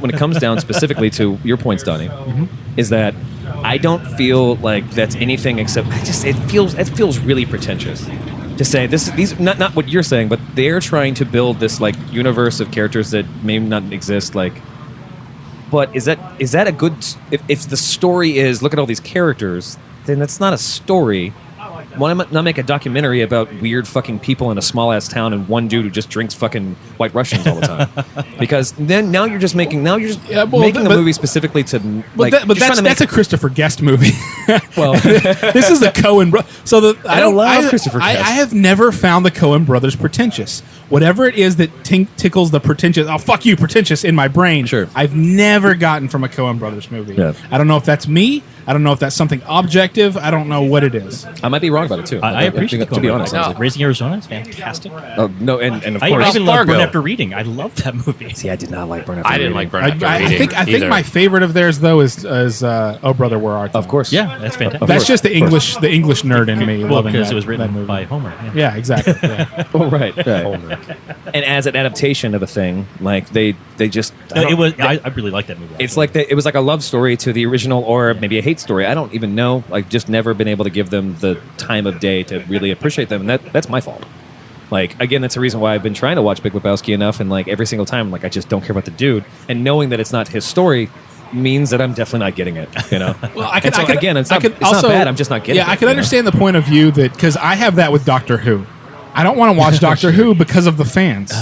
Speaker 1: it comes down specifically to your points, Donnie, is that I don't feel like that's anything except it feels really pretentious to say these not what you're saying, but they're trying to build this like universe of characters that may not exist. Like, but is that a good? If the story is look at all these characters, then that's not a story. Why not make a documentary about weird fucking people in a small ass town and one dude who just drinks fucking White Russians all the time? Because then now you're just making a movie specifically to like.
Speaker 5: But that's a Christopher Guest movie.
Speaker 1: well.
Speaker 5: This is the Coen brothers. So
Speaker 1: I love Christopher
Speaker 5: I
Speaker 1: Guest.
Speaker 5: have never found the Coen brothers pretentious. Whatever it is that tickles the pretentious, oh fuck you, pretentious in my brain.
Speaker 1: Sure.
Speaker 5: I've never gotten from a Coen brothers movie.
Speaker 1: Yeah.
Speaker 5: I don't know if that's me. I don't know if that's something objective. I don't know what it is.
Speaker 1: I might be wrong about it too.
Speaker 4: I appreciate the
Speaker 1: to be honest.
Speaker 2: No.
Speaker 4: Raising Arizona is fantastic.
Speaker 1: Oh, no, and of
Speaker 4: I
Speaker 1: course.
Speaker 4: even love
Speaker 2: Fargo.
Speaker 4: Burn After Reading. I love that movie.
Speaker 1: See, I did not like Burn After
Speaker 2: I didn't
Speaker 1: Reading.
Speaker 2: like Burn After Reading.
Speaker 5: I think
Speaker 2: either.
Speaker 5: my favorite of theirs though is Oh Brother Where Art Thou?
Speaker 1: Of course.
Speaker 4: Yeah, that's fantastic.
Speaker 5: That's just the English nerd in me.
Speaker 4: Well,
Speaker 5: loving
Speaker 4: because
Speaker 5: that,
Speaker 4: it was
Speaker 5: that
Speaker 4: written
Speaker 5: movie.
Speaker 4: by Homer. Yeah.
Speaker 5: Yeah, exactly. Yeah.
Speaker 1: Oh, right. And as an adaptation of a thing, like they just.
Speaker 4: I really like that movie.
Speaker 1: It's like it was like a love story to the original, or maybe a hate story. I don't even know. Like, just never been able to give them the time of day to really appreciate them, and that's my fault. Like, again, that's the reason why I've been trying to watch Big Lebowski enough, and like every single time, like I just don't care about the dude, and knowing that it's not his story means that I'm definitely not getting it. You know.
Speaker 5: Well,
Speaker 1: And so, again, it's not bad. I'm just not getting it.
Speaker 5: Yeah, I can
Speaker 1: you know?
Speaker 5: understand the point of view that because I have that with Doctor Who. I don't want to watch Doctor Who because of the fans.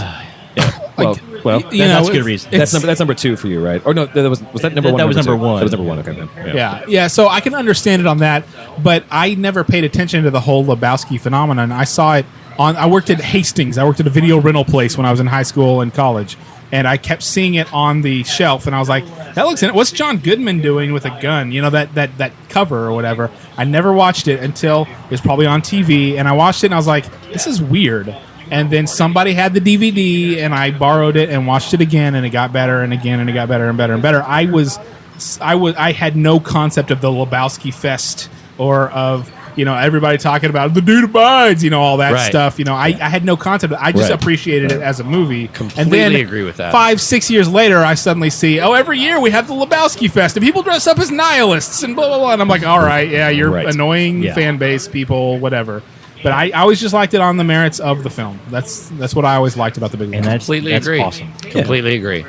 Speaker 1: Well,
Speaker 4: that's a good reason.
Speaker 1: That's number 2 for you, right? Or no, was that number 1?
Speaker 4: That was number 1.
Speaker 1: That was number 1. Okay, then.
Speaker 5: Yeah. So I can understand it on that, but I never paid attention to the whole Lebowski phenomenon. I saw it on. I worked at Hastings. I worked at a video rental place when I was in high school and college, and I kept seeing it on the shelf, and I was like, "That looks. What's John Goodman doing with a gun? You know that cover or whatever." I never watched it until it was probably on TV, and I watched it, and I was like, "This is weird." And then somebody had the DVD, and I borrowed it and watched it again, and it got better, and again, and it got better and better and better. I had no concept of the Lebowski Fest or of everybody talking about the dude abides, all that
Speaker 2: Right.
Speaker 5: stuff. I had no concept. I just appreciated it as a movie. And
Speaker 2: Completely
Speaker 5: then
Speaker 2: agree with that.
Speaker 5: 5-6 years later, I suddenly see, every year we have the Lebowski Fest, and people dress up as nihilists and blah blah blah. And I'm like, all right, yeah, you're
Speaker 1: Right.
Speaker 5: annoying
Speaker 4: Yeah.
Speaker 5: fan base people, whatever. But I always just liked it on the merits of the film. That's what I always liked about the Big
Speaker 4: And
Speaker 5: Lebowski.
Speaker 2: Completely
Speaker 4: that's
Speaker 2: agree.
Speaker 4: awesome.
Speaker 2: Completely agree.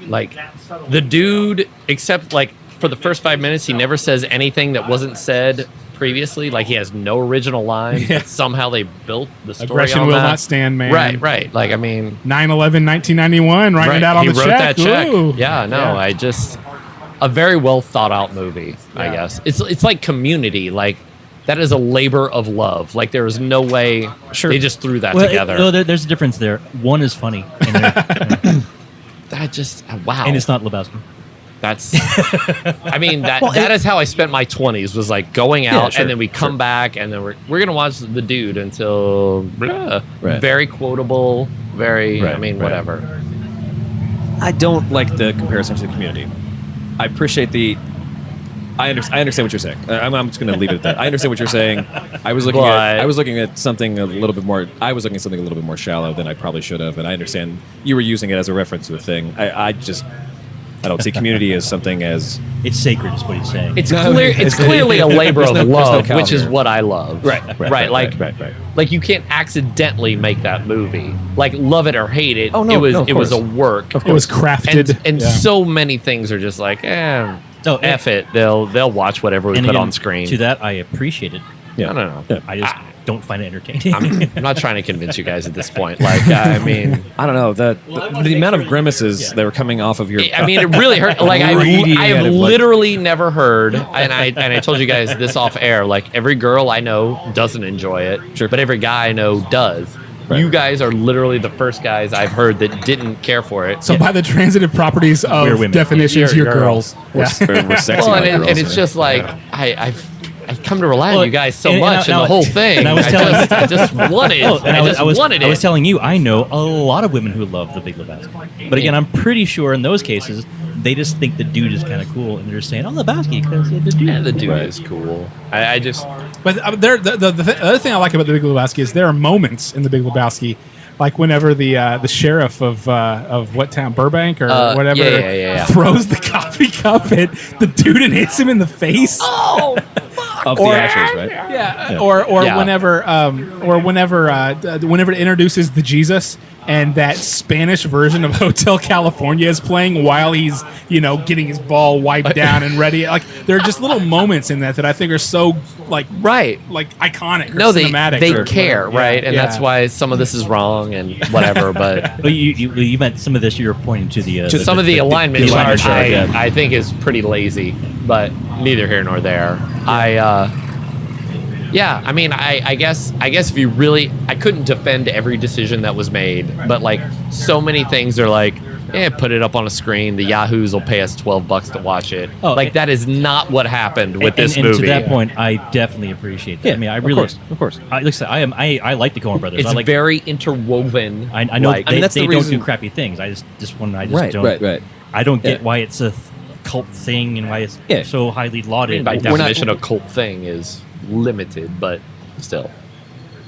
Speaker 2: Like the dude, except like for the first 5 minutes, he never says anything that wasn't said previously. Like he has no original lines,
Speaker 5: Yeah.
Speaker 2: but somehow they built the story
Speaker 5: Aggression
Speaker 2: on
Speaker 5: will
Speaker 2: that.
Speaker 5: not stand, man.
Speaker 2: Right. Like I mean,
Speaker 5: 9/11, 1991, writing it out on
Speaker 2: he
Speaker 5: the
Speaker 2: wrote
Speaker 5: check.
Speaker 2: that check.
Speaker 5: Ooh.
Speaker 2: Yeah, no,
Speaker 5: Yeah.
Speaker 2: I just a very well thought out movie. I
Speaker 5: Yeah.
Speaker 2: guess it's like Community. Like that is a labor of love. Like there is no way they just threw that together.
Speaker 4: There's a difference there. One is funny, and,
Speaker 2: That just wow.
Speaker 4: and it's not Lebowski.
Speaker 2: That's I mean that is how I spent my 20s was like going out
Speaker 1: sure,
Speaker 2: and then we come back and then we're gonna watch The Dude until
Speaker 1: Right.
Speaker 2: very quotable, very
Speaker 1: Right,
Speaker 2: I mean
Speaker 1: right.
Speaker 2: whatever.
Speaker 1: I don't like the comparison to the Community. I appreciate I understand what you're saying. I'm just going to leave it at that. I understand what you're saying. I was looking at something a little bit more. I was looking at something a little bit more shallow than I probably should have, and I understand you were using it as a reference to a thing. I don't see Community as something as
Speaker 4: It's sacred, is what he's saying.
Speaker 2: It's clearly a labor of
Speaker 1: There's no
Speaker 2: love,
Speaker 1: cow
Speaker 2: which is
Speaker 1: here.
Speaker 2: what I love. Right. Like like you can't accidentally make that movie. Like love it or hate it.
Speaker 1: Oh, no,
Speaker 2: it was
Speaker 1: no, of
Speaker 2: it was a
Speaker 1: course.
Speaker 2: work.
Speaker 5: It was crafted.
Speaker 2: And
Speaker 5: Yeah.
Speaker 2: so many things are just like, F it. They'll watch whatever we
Speaker 4: And
Speaker 2: put
Speaker 4: again,
Speaker 2: on screen.
Speaker 4: To that, I appreciate it.
Speaker 2: I don't know.
Speaker 1: Yeah.
Speaker 4: I just don't find it entertaining.
Speaker 2: I'm not trying to convince you guys at this point. Like, I mean,
Speaker 1: I don't know the amount of grimaces that were coming off of your.
Speaker 2: I mean, it really hurt. Like, I
Speaker 1: Greedy
Speaker 2: have
Speaker 1: kind of, like-
Speaker 2: literally never heard, and I told you guys this off air. Like, every girl I know doesn't enjoy it, but every guy I know does.
Speaker 1: Right.
Speaker 2: You guys are literally the first guys I've heard that didn't care for it.
Speaker 5: So by the transitive properties
Speaker 4: We're
Speaker 5: of
Speaker 4: women.
Speaker 5: definitions,
Speaker 2: You're
Speaker 5: you're girls.
Speaker 1: we're sexy
Speaker 2: Well,
Speaker 1: like
Speaker 2: and
Speaker 1: girls,
Speaker 2: it's
Speaker 1: yeah.
Speaker 2: just like I've come to rely on
Speaker 4: Well,
Speaker 2: you guys so
Speaker 4: and
Speaker 2: much, and
Speaker 4: now-
Speaker 2: the whole thing.
Speaker 4: and I was
Speaker 2: I just wanted.
Speaker 4: Oh, and
Speaker 2: I just wanted it.
Speaker 4: I was telling you, I know a lot of women who love The Big Lebowski. But again, I'm pretty sure in those cases, they just think the dude is kind of cool, and they're just saying, "Oh, Lebowski, because of the dude."
Speaker 2: Yeah, the dude is cool. I just
Speaker 5: But the other thing I like about The Big Lebowski is there are moments in The Big Lebowski, like whenever the sheriff of what town, Burbank or whatever,
Speaker 2: yeah.
Speaker 5: throws the coffee cup at the dude and hits him in the face.
Speaker 1: of the actors, right?
Speaker 5: Yeah, or
Speaker 2: Yeah.
Speaker 5: whenever it introduces the Jesus and that Spanish version of Hotel California is playing while he's getting his ball wiped down and ready. Like there are just little moments in that I think are so like iconic. Or
Speaker 2: no, they
Speaker 5: cinematic or
Speaker 2: care,
Speaker 5: whatever.
Speaker 2: right? And
Speaker 5: Yeah.
Speaker 2: that's why some of this is wrong and whatever. But
Speaker 4: Well, you meant some of this. You were pointing to the
Speaker 2: some of the alignment
Speaker 4: the alignment
Speaker 2: chart,
Speaker 4: chart, yeah.
Speaker 2: I think is pretty lazy. But neither here nor there. Yeah, I mean, I guess if you really, I couldn't defend every decision that was made, but like so many things are like, put it up on a screen. The Yahoos will pay us $12 to watch it.
Speaker 4: Oh,
Speaker 2: like that is not what happened with this
Speaker 4: and
Speaker 2: movie.
Speaker 4: to that point, I definitely appreciate that. I mean, I really,
Speaker 1: of course.
Speaker 4: like I said, I like the Coen Brothers.
Speaker 2: It's
Speaker 4: I like.
Speaker 2: very interwoven.
Speaker 4: I know
Speaker 2: like,
Speaker 4: they,
Speaker 1: that's the
Speaker 4: they don't do
Speaker 1: reason-
Speaker 4: crappy things. I just don't.
Speaker 1: Right.
Speaker 4: I don't get
Speaker 1: Yeah.
Speaker 4: why it's a cult thing and why it's
Speaker 1: Yeah.
Speaker 4: so highly
Speaker 2: I
Speaker 4: lauded.
Speaker 2: mean, by
Speaker 1: We're not-
Speaker 2: definition, a cult thing is limited, but still.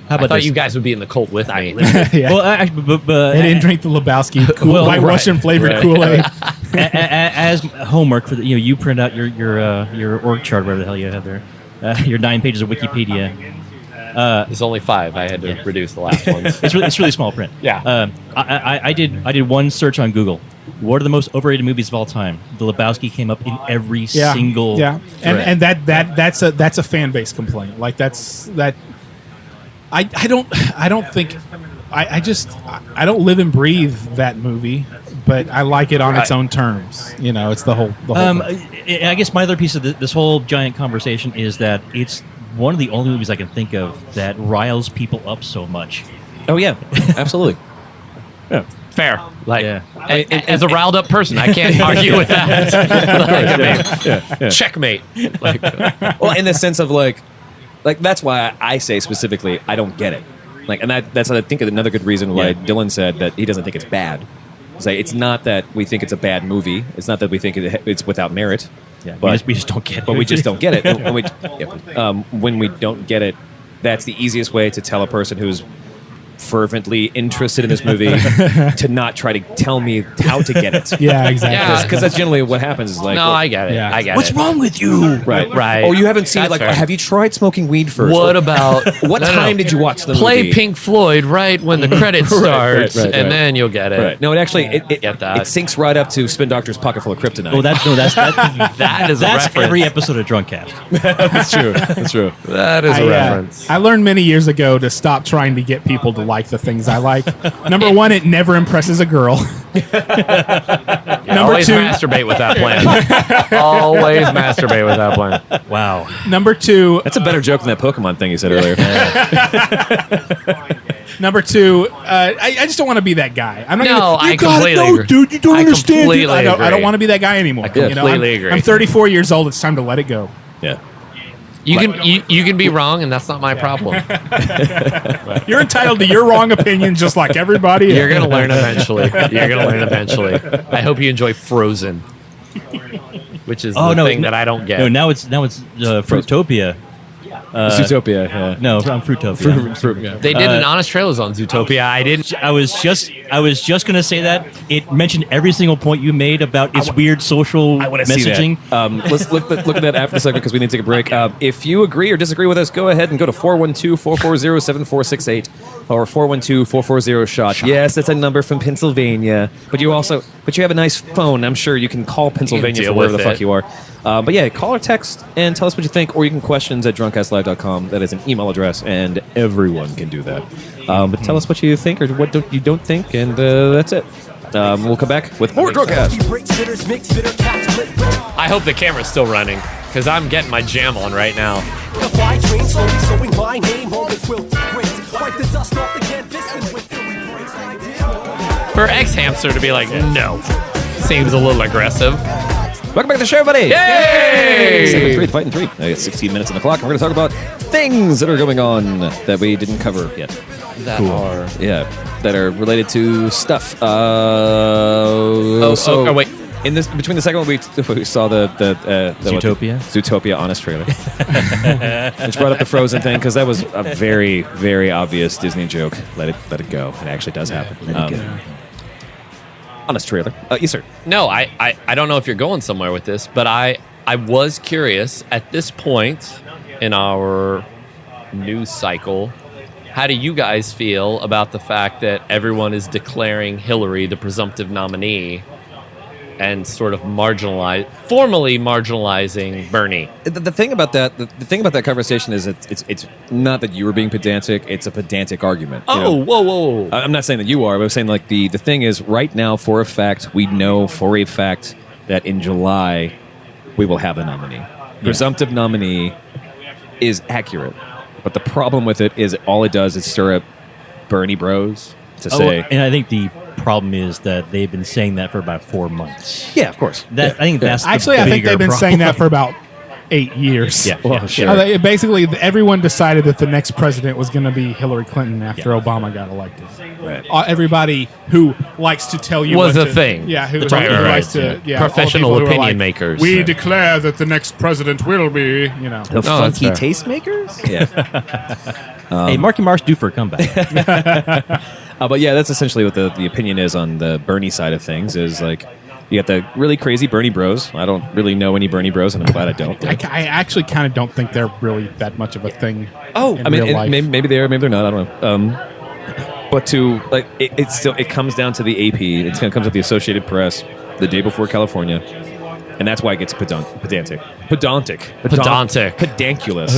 Speaker 4: How
Speaker 2: I
Speaker 4: about
Speaker 2: thought
Speaker 4: this?
Speaker 2: you guys would be in the cult with me.
Speaker 5: Yeah.
Speaker 4: Well, actually, but
Speaker 5: They didn't drink the Lebowski
Speaker 4: Well,
Speaker 5: white
Speaker 4: right.
Speaker 5: Russian flavored
Speaker 2: Right.
Speaker 5: Kool-Aid.
Speaker 4: as homework for you print out your org chart, whatever the hell you have there, your 9 pages of Wikipedia.
Speaker 2: There's only 5. I had to reduce the last ones.
Speaker 4: It's really small print.
Speaker 2: Yeah.
Speaker 4: I did one search on Google. What are the most overrated movies of all time? The Lebowski came up in every single.
Speaker 5: and that's a fan base complaint. Like I don't live and breathe that movie, but I like it on its own terms. It's the whole thing.
Speaker 4: I guess my other piece of this whole giant conversation is that it's one of the only movies I can think of that riles people up so much.
Speaker 1: Oh yeah, absolutely. Yeah.
Speaker 2: Fair. Like,
Speaker 4: Yeah.
Speaker 2: as a riled up person, I can't argue with that. Like, I mean, checkmate. Like,
Speaker 1: Well, in the sense of like that's why I say specifically I don't get it. Like, and that's I think another good reason why Dylan said that he doesn't think it's bad. It's not that we think it's a bad movie. It's not that we think it's without merit.
Speaker 4: Yeah,
Speaker 1: but
Speaker 4: we just don't get it.
Speaker 1: But we just don't get it. When we don't get it, that's the easiest way to tell a person who's fervently interested in this movie to not try to tell me how to get it.
Speaker 5: Yeah, exactly.
Speaker 2: Yeah.
Speaker 1: Because that's generally what happens. Is like,
Speaker 2: No,
Speaker 1: well,
Speaker 2: I get it.
Speaker 5: Yeah.
Speaker 2: I get
Speaker 4: What's
Speaker 2: it.
Speaker 4: wrong with you?
Speaker 1: right,
Speaker 2: Right.
Speaker 1: Oh, you haven't seen it.
Speaker 2: That's
Speaker 1: Like,
Speaker 2: fair.
Speaker 1: have you tried smoking weed first?
Speaker 2: What
Speaker 1: Or
Speaker 2: about
Speaker 1: what time did you watch the
Speaker 2: play
Speaker 1: movie?
Speaker 2: Pink Floyd right when the credits start,
Speaker 1: right.
Speaker 2: and then you'll get it.
Speaker 1: Right. No, it actually it
Speaker 2: Get that.
Speaker 1: it syncs right up to Spin Doctor's Pocket Full of Kryptonite.
Speaker 4: Oh, that's
Speaker 2: That is a
Speaker 4: that's
Speaker 2: reference.
Speaker 4: every episode of Drunkcast.
Speaker 1: that's true. That's true.
Speaker 2: That is a reference.
Speaker 5: I learned many years ago to stop trying to get people to like the things I like. Number one, it never impresses a girl. Number
Speaker 2: Always
Speaker 5: two,
Speaker 2: masturbate with that plan. Always masturbate with that plan.
Speaker 4: Wow.
Speaker 5: number two,
Speaker 1: That's a better joke than that Pokemon thing you said earlier.
Speaker 5: number two. I just don't want to be that guy. I'm not.
Speaker 2: No,
Speaker 5: gonna,
Speaker 2: I
Speaker 5: you got it.
Speaker 2: completely
Speaker 5: No,
Speaker 2: agree.
Speaker 5: dude, you don't
Speaker 2: I
Speaker 5: understand. Dude.
Speaker 2: completely
Speaker 5: I don't
Speaker 2: agree.
Speaker 5: want to be that guy anymore.
Speaker 2: I completely agree.
Speaker 5: I'm 34 years old. It's time to let it go.
Speaker 1: Yeah.
Speaker 2: You can be wrong, and that's not my problem.
Speaker 5: You're entitled to your wrong opinion, just like everybody else.
Speaker 2: You're gonna learn eventually. You're gonna learn eventually. I hope you enjoy Frozen, which is the thing that I don't get.
Speaker 4: No, now it's Fruitopia.
Speaker 1: Zootopia. Yeah.
Speaker 4: No, I'm Fruitopia.
Speaker 2: They did an Honest Trailers on Zootopia. I didn't.
Speaker 4: I was just gonna say that it mentioned every single point you made about its weird social
Speaker 1: I want to
Speaker 4: messaging.
Speaker 1: see that. Let's look at that after the segment because we need to take a break. If you agree or disagree with us, go ahead and go to 412-440-7468 or 412-440-SHOT. Yes, that's a number from Pennsylvania. But you have a nice phone. I'm sure you can call Pennsylvania
Speaker 2: deal
Speaker 1: for wherever the
Speaker 2: with
Speaker 1: fuck
Speaker 2: it.
Speaker 1: you are. But yeah, call or text and tell us what you think, or you can questions at drunkcastlive.com. That is an email address, and everyone can do that. But tell us what you think or what you don't think, and that's it. We'll come back with more Drunkcast.
Speaker 2: I hope the camera's still running because I'm getting my jam on right now.
Speaker 3: The fly train slowly sewing my name on the quilted braids. Wipe the dust off the canvas and wait till we breaks like this.
Speaker 2: For X Hamster to be like, no, seems a little aggressive.
Speaker 1: Welcome back to the show, buddy.
Speaker 2: Yay!
Speaker 1: Segment 3, Fighting 3. I got 16 minutes on the clock. And we're going to talk about things that are going on that we didn't cover yet.
Speaker 2: That are.
Speaker 1: Yeah, that are related to stuff.
Speaker 2: Wait.
Speaker 1: In this, between the second one, we saw the
Speaker 4: Zootopia?
Speaker 1: Zootopia honest trailer, which brought up the Frozen thing because that was a very, very obvious Disney joke. Let it go. It actually does happen. Honest trailer. Yes, sir.
Speaker 2: No, I don't know if you're going somewhere with this, but I was curious at this point in our news cycle. How do you guys feel about the fact that everyone is declaring Hillary the presumptive nominee and sort of formally marginalizing Bernie?
Speaker 1: The thing about that, the thing about that conversation is it's not that you were being pedantic; it's a pedantic argument. you know?
Speaker 2: Whoa.
Speaker 1: I'm not saying that you are, but I'm saying like the thing is right now for a fact we know for a fact that in July we will have a nominee. Presumptive nominee is accurate, but the problem with it is all it does is stir up Bernie bros to say.
Speaker 4: And I think the problem is that they've been saying that for about 4 months.
Speaker 1: Yeah, of course.
Speaker 4: I think that's
Speaker 5: Actually,
Speaker 4: the
Speaker 5: I think
Speaker 4: bigger
Speaker 5: they've been
Speaker 4: problem.
Speaker 5: saying that for about 8 years.
Speaker 4: Yeah,
Speaker 1: Well,
Speaker 4: yeah,
Speaker 1: sure.
Speaker 5: Basically, everyone decided that the next president was going to be Hillary Clinton after Obama got elected.
Speaker 1: Right.
Speaker 5: Everybody who likes to tell you
Speaker 2: Was
Speaker 5: what
Speaker 2: a
Speaker 5: to-
Speaker 2: thing.
Speaker 5: Yeah, who
Speaker 2: Right,
Speaker 5: who
Speaker 2: right,
Speaker 5: likes to all
Speaker 2: Professional
Speaker 5: people who are
Speaker 2: opinion
Speaker 5: like,
Speaker 2: makers.
Speaker 5: We
Speaker 2: Right.
Speaker 5: declare that the next president will be,
Speaker 1: The
Speaker 2: that's
Speaker 1: funky
Speaker 2: fair.
Speaker 1: tastemakers? Yeah.
Speaker 4: Hey, Marky Mark's due for a comeback.
Speaker 1: But yeah, that's essentially what the opinion is on the Bernie side of things is like you got the really crazy Bernie bros. I don't really know any Bernie bros, and I'm glad I don't.
Speaker 5: I actually kind of don't think they're really that much of a thing. in
Speaker 1: I mean,
Speaker 5: real life.
Speaker 1: maybe they are, maybe they're not. I don't know. But to like, it comes down to the AP. It's going to come to the Associated Press the day before California, and that's why it gets pedantic, pedunculous.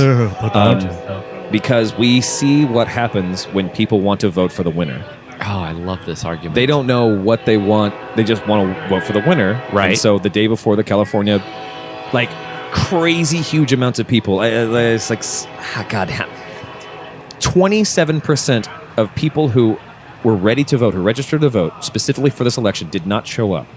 Speaker 1: Because we see what happens when people want to vote for the winner.
Speaker 2: Oh, I love this argument.
Speaker 1: They don't know what they want. They just want to vote for the winner.
Speaker 2: Right.
Speaker 1: And so the day before the California, like crazy huge amounts of people. It's like, 27% of people who were ready to vote, who registered to vote specifically for this election, did not show up.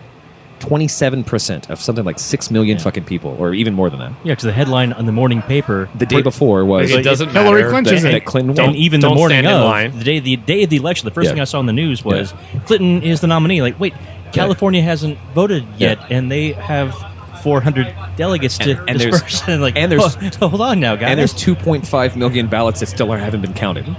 Speaker 1: 27% of something like 6 million fucking people, or even more than that.
Speaker 4: Yeah, because the headline on the morning paper
Speaker 1: The day before was
Speaker 2: It doesn't
Speaker 5: Hillary
Speaker 2: matter.
Speaker 5: Clinton's
Speaker 1: that,
Speaker 5: in
Speaker 1: that
Speaker 5: it.
Speaker 1: Clinton
Speaker 2: Don't-
Speaker 1: won.
Speaker 4: and even
Speaker 2: don't
Speaker 4: the morning
Speaker 2: stand in
Speaker 4: of
Speaker 2: line.
Speaker 4: the day of the election, the first
Speaker 1: Yeah.
Speaker 4: thing I saw on the news was
Speaker 1: Yeah.
Speaker 4: Clinton is the nominee. Like, wait, California hasn't voted yet, and they have 400 delegates to
Speaker 1: And there's-
Speaker 4: disperse. Like,
Speaker 1: and there's-
Speaker 4: hold on now, guys.
Speaker 1: And there's 2.5 million ballots that still haven't been counted.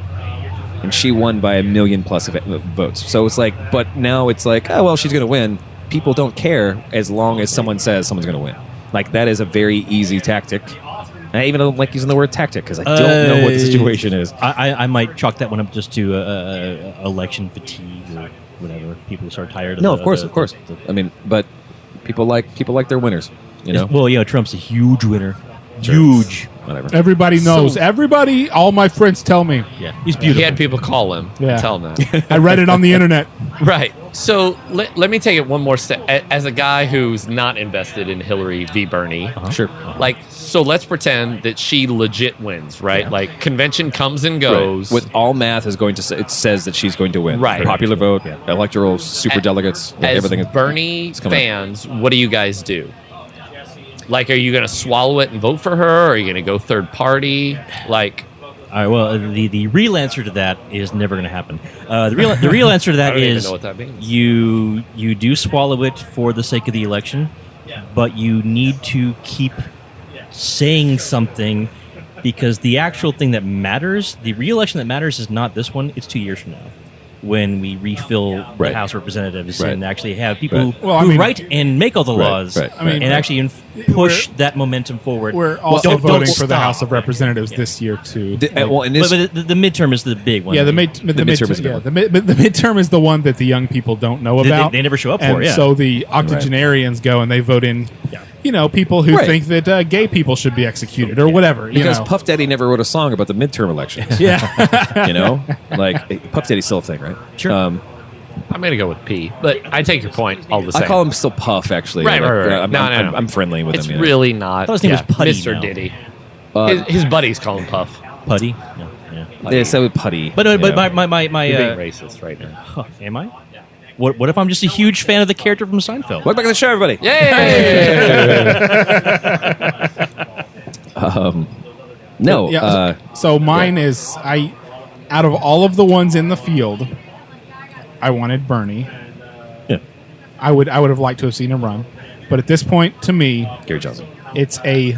Speaker 1: and she won by 1 million plus votes. So it's like, but now it's like, oh well, she's going to win. People don't care as long as someone says someone's going to win. Like that is a very easy tactic. And I even don't like using the word tactic because I don't know what the situation is.
Speaker 4: I might chalk that one up just to election fatigue or whatever. People start tired.
Speaker 1: No, of course. I mean, but people like their winners. You know.
Speaker 4: Well, yeah, Trump's a huge winner. Huge.
Speaker 1: Whatever.
Speaker 5: Everybody knows. Everybody, all my friends tell me.
Speaker 4: Yeah, he's beautiful.
Speaker 2: He had people call him
Speaker 5: Yeah.
Speaker 2: and tell him that.
Speaker 5: I read it on the internet.
Speaker 2: Right. So let me take it one more step. As a guy who's not invested in Hillary v. Bernie,
Speaker 1: Sure.
Speaker 2: like, so let's pretend that she legit wins, right? Like, convention comes and goes.
Speaker 1: With all math is going to say, it says that she's going to win.
Speaker 2: Right.
Speaker 1: Popular vote, electoral super delegates,
Speaker 2: As
Speaker 1: everything.
Speaker 2: Bernie
Speaker 1: coming up.
Speaker 2: fans, what do you guys do? Like, are you going to swallow it and vote for her? Or are you going to go third party? Like,
Speaker 4: All right. Well, the real answer to that is never going to happen. The real answer to
Speaker 2: I
Speaker 4: that
Speaker 2: don't even
Speaker 4: is
Speaker 2: know what that means.
Speaker 4: you do swallow it for the sake of the election, but you need to keep saying something because the actual thing that matters, the real election that matters, is not this one. It's 2 years from now when we refill the
Speaker 1: Right.
Speaker 4: House of Representatives
Speaker 1: Right.
Speaker 4: and actually have people
Speaker 1: Right.
Speaker 4: who,
Speaker 5: Well, I
Speaker 4: who
Speaker 5: mean-
Speaker 4: write and make all the laws
Speaker 1: right. I
Speaker 5: mean,
Speaker 4: and actually push that momentum forward.
Speaker 5: We're also
Speaker 4: Don't
Speaker 5: voting for the
Speaker 4: stop.
Speaker 5: House of Representatives this year too.
Speaker 1: Well, and
Speaker 4: But,
Speaker 1: this,
Speaker 4: but the midterm is the big one.
Speaker 5: Yeah, the
Speaker 1: midterm is the
Speaker 5: yeah,
Speaker 1: one.
Speaker 5: the midterm is the one that the young people don't know
Speaker 4: They-
Speaker 5: about.
Speaker 4: they never show up
Speaker 5: and
Speaker 4: for, yeah.
Speaker 5: So the octogenarians go and they vote in,
Speaker 4: Yeah.
Speaker 5: people who
Speaker 1: Right.
Speaker 5: think that gay people should be executed or whatever.
Speaker 1: because
Speaker 5: you know.
Speaker 1: Puff Daddy never wrote a song about the midterm elections.
Speaker 5: yeah,
Speaker 1: You know, like Puff Daddy's still a thing, right?
Speaker 4: Sure.
Speaker 2: I'm going to go with P, but I take your point all the same.
Speaker 1: I call him still Puff, actually.
Speaker 2: Right,
Speaker 1: Like,
Speaker 2: right.
Speaker 1: I'm,
Speaker 2: No,
Speaker 1: I'm,
Speaker 2: no, no.
Speaker 1: I'm friendly with
Speaker 2: It's
Speaker 1: him.
Speaker 2: really not.
Speaker 4: thought his name was Putty
Speaker 2: Mr.
Speaker 4: now.
Speaker 2: Diddy.
Speaker 1: Uh,
Speaker 2: His buddies call him Puff.
Speaker 4: Putty. No, yeah.
Speaker 1: Yeah, so Putty.
Speaker 4: But
Speaker 1: you know.
Speaker 4: my
Speaker 2: You're being racist right now.
Speaker 4: huh, am I? What if I'm just a huge fan of the character from Seinfeld?
Speaker 1: Welcome back to the show, everybody.
Speaker 2: Yay!
Speaker 1: No,
Speaker 5: yeah. So mine is out of all of the ones in the field, I wanted Bernie.
Speaker 1: Yeah.
Speaker 5: I would have liked to have seen him run, but at this point, to me,
Speaker 1: Gary Johnson.
Speaker 5: it's a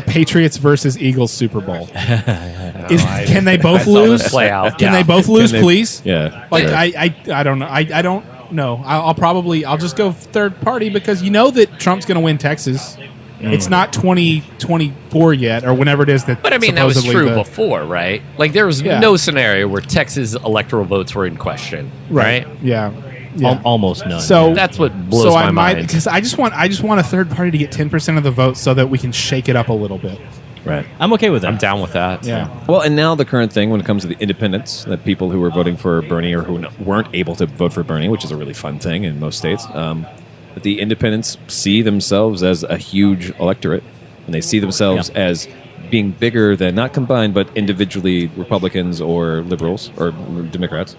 Speaker 5: Patriots versus Eagles Super Bowl. Can they both
Speaker 2: I saw
Speaker 5: lose?
Speaker 2: this play out.
Speaker 5: Can
Speaker 2: Yeah.
Speaker 5: they both lose,
Speaker 1: Can they-
Speaker 5: please?
Speaker 1: Yeah.
Speaker 5: Like
Speaker 1: Yeah.
Speaker 5: I don't know. I don't know. I'll just go third party because you know that Trump's going to win Texas. It's not 2024 yet or whenever it is that.
Speaker 2: But I mean, that was
Speaker 5: supposedly
Speaker 2: true
Speaker 5: the-
Speaker 2: before, right? Like, there was
Speaker 5: Yeah.
Speaker 2: no scenario where Texas electoral votes were in question, right?
Speaker 5: Yeah. Yeah.
Speaker 4: Almost none.
Speaker 5: So
Speaker 2: That's what blows my
Speaker 5: I might
Speaker 2: mind.
Speaker 5: because I just want a third party to get 10% of the vote so that we can shake it up a little bit.
Speaker 1: Right.
Speaker 4: I'm okay with that.
Speaker 2: I'm down with that.
Speaker 5: Yeah.
Speaker 1: Well, and now the current thing when it comes to the independents, that people who were voting for Bernie or who weren't able to vote for Bernie, which is a really fun thing in most states, that the independents see themselves as a huge electorate, and they see themselves as being bigger than, not combined, but individually Republicans or liberals or Democrats.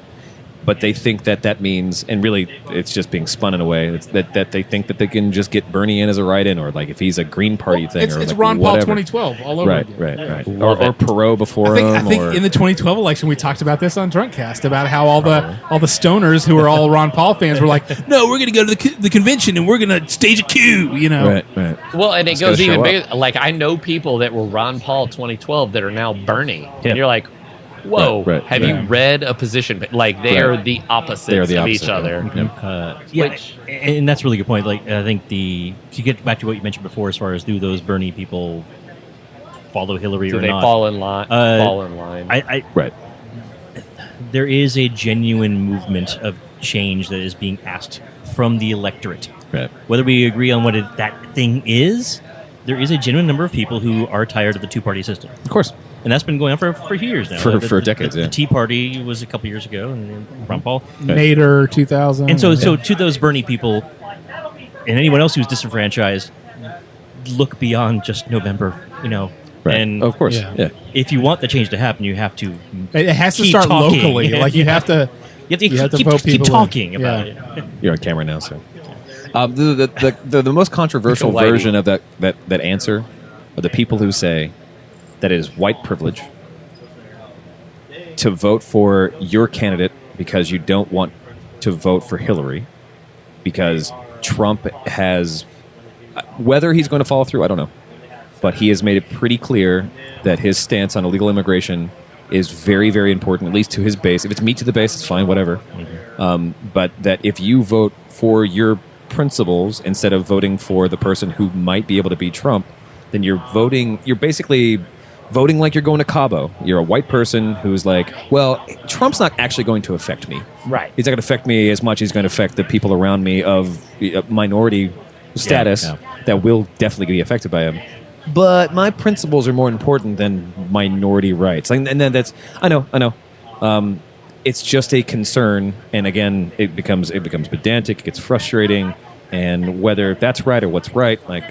Speaker 1: But they think that means, and really it's just being spun in a way, that they think that they can just get Bernie in as a write-in, or like if he's a Green Party thing,
Speaker 5: It's
Speaker 1: or
Speaker 5: it's
Speaker 1: like
Speaker 5: Ron Paul
Speaker 1: whatever.
Speaker 5: 2012 all over
Speaker 1: Right,
Speaker 5: again.
Speaker 1: right. Or Perot before
Speaker 5: I
Speaker 1: him.
Speaker 5: think
Speaker 1: or,
Speaker 5: in the 2012 election we talked about this on Drunkcast about how all the stoners who were all Ron Paul fans were like, no, we're going to go to the convention and we're going to stage a coup, you know.
Speaker 1: right.
Speaker 2: Well, and it
Speaker 1: Just gotta
Speaker 2: goes even
Speaker 1: show
Speaker 2: bigger. Like, I know people that were Ron Paul 2012 that are now Bernie.
Speaker 4: Yeah.
Speaker 2: And you're like, whoa,
Speaker 1: Right,
Speaker 2: have
Speaker 1: right.
Speaker 2: you read a position? Like, they are the opposites
Speaker 1: They are the
Speaker 2: of each
Speaker 1: opposite,
Speaker 2: other.
Speaker 4: yeah,
Speaker 2: Which-
Speaker 4: and that's a really good point. Like, I think to get back to what you mentioned before, as far as do those Bernie people follow Hillary
Speaker 2: Do
Speaker 4: or
Speaker 2: they
Speaker 4: not?
Speaker 2: fall in line?
Speaker 1: Right.
Speaker 4: There is a genuine movement of change that is being asked from the electorate.
Speaker 1: Right.
Speaker 4: Whether we agree on what that thing is, there is a genuine number of people who are tired of the two-party system.
Speaker 1: Of course.
Speaker 4: And that's been going on for years now.
Speaker 1: For decades,
Speaker 4: The
Speaker 1: yeah.
Speaker 4: Tea Party was a couple years ago, and Ron Paul.
Speaker 5: Nader 2000.
Speaker 4: And so to those Bernie people and anyone else who's disenfranchised, look beyond just November,
Speaker 1: Right.
Speaker 4: And
Speaker 1: of course.
Speaker 5: Yeah.
Speaker 1: Yeah.
Speaker 4: if you want the change to happen, you have to
Speaker 5: it has to
Speaker 4: keep
Speaker 5: start
Speaker 4: talking.
Speaker 5: locally. Like you have to.
Speaker 4: you have to
Speaker 5: vote
Speaker 4: keep
Speaker 5: people in.
Speaker 4: talking about
Speaker 5: Yeah.
Speaker 4: it.
Speaker 1: You're on camera now, so. The most controversial
Speaker 2: Whitey.
Speaker 1: version of that answer are the people who say that it is white privilege to vote for your candidate because you don't want to vote for Hillary because Trump has, whether he's going to follow through, I don't know, but he has made it pretty clear that his stance on illegal immigration is very, very important, at least to his base. If it's meat to the base, it's fine, whatever. But that if you vote for your principles instead of voting for the person who might be able to beat Trump, then you're basically voting like you're going to Cabo. You're a white person who's like, well, Trump's not actually going to affect me.
Speaker 2: Right.
Speaker 1: He's not going to affect me as much as he's going to affect the people around me of minority status that will definitely be affected by him. But my principles are more important than minority rights. And then that's, I know. It's just a concern, and again, it becomes pedantic. It gets frustrating, and whether that's right or what's right, like,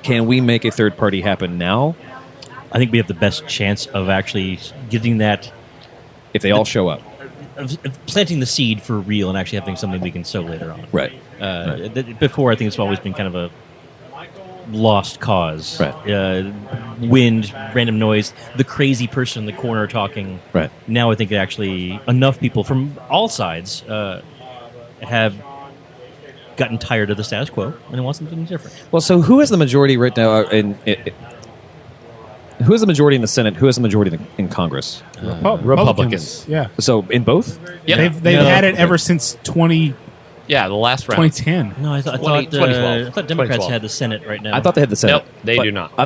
Speaker 1: can we make a third party happen now?
Speaker 4: I think we have the best chance of actually getting that,
Speaker 1: If they all show up,
Speaker 4: of planting the seed for real and actually having something we can sow later on.
Speaker 1: right?
Speaker 4: Before, I think it's always been kind of a lost cause.
Speaker 1: Right.
Speaker 4: Wind, random noise, the crazy person in the corner talking.
Speaker 1: Right.
Speaker 4: Now I think actually enough people from all sides have gotten tired of the status quo and want something different.
Speaker 1: Well, so who has the majority right now? Who has the majority in the Senate? Who has the majority in Congress?
Speaker 2: Republicans.
Speaker 5: Yeah.
Speaker 1: So in both?
Speaker 2: Yeah.
Speaker 5: They've had it ever since 2010.
Speaker 2: Yeah, the last round.
Speaker 4: No, I
Speaker 2: 2012.
Speaker 4: thought Democrats had the Senate right now.
Speaker 1: I thought they had the Senate.
Speaker 2: Nope, they
Speaker 1: But
Speaker 2: do not.
Speaker 1: I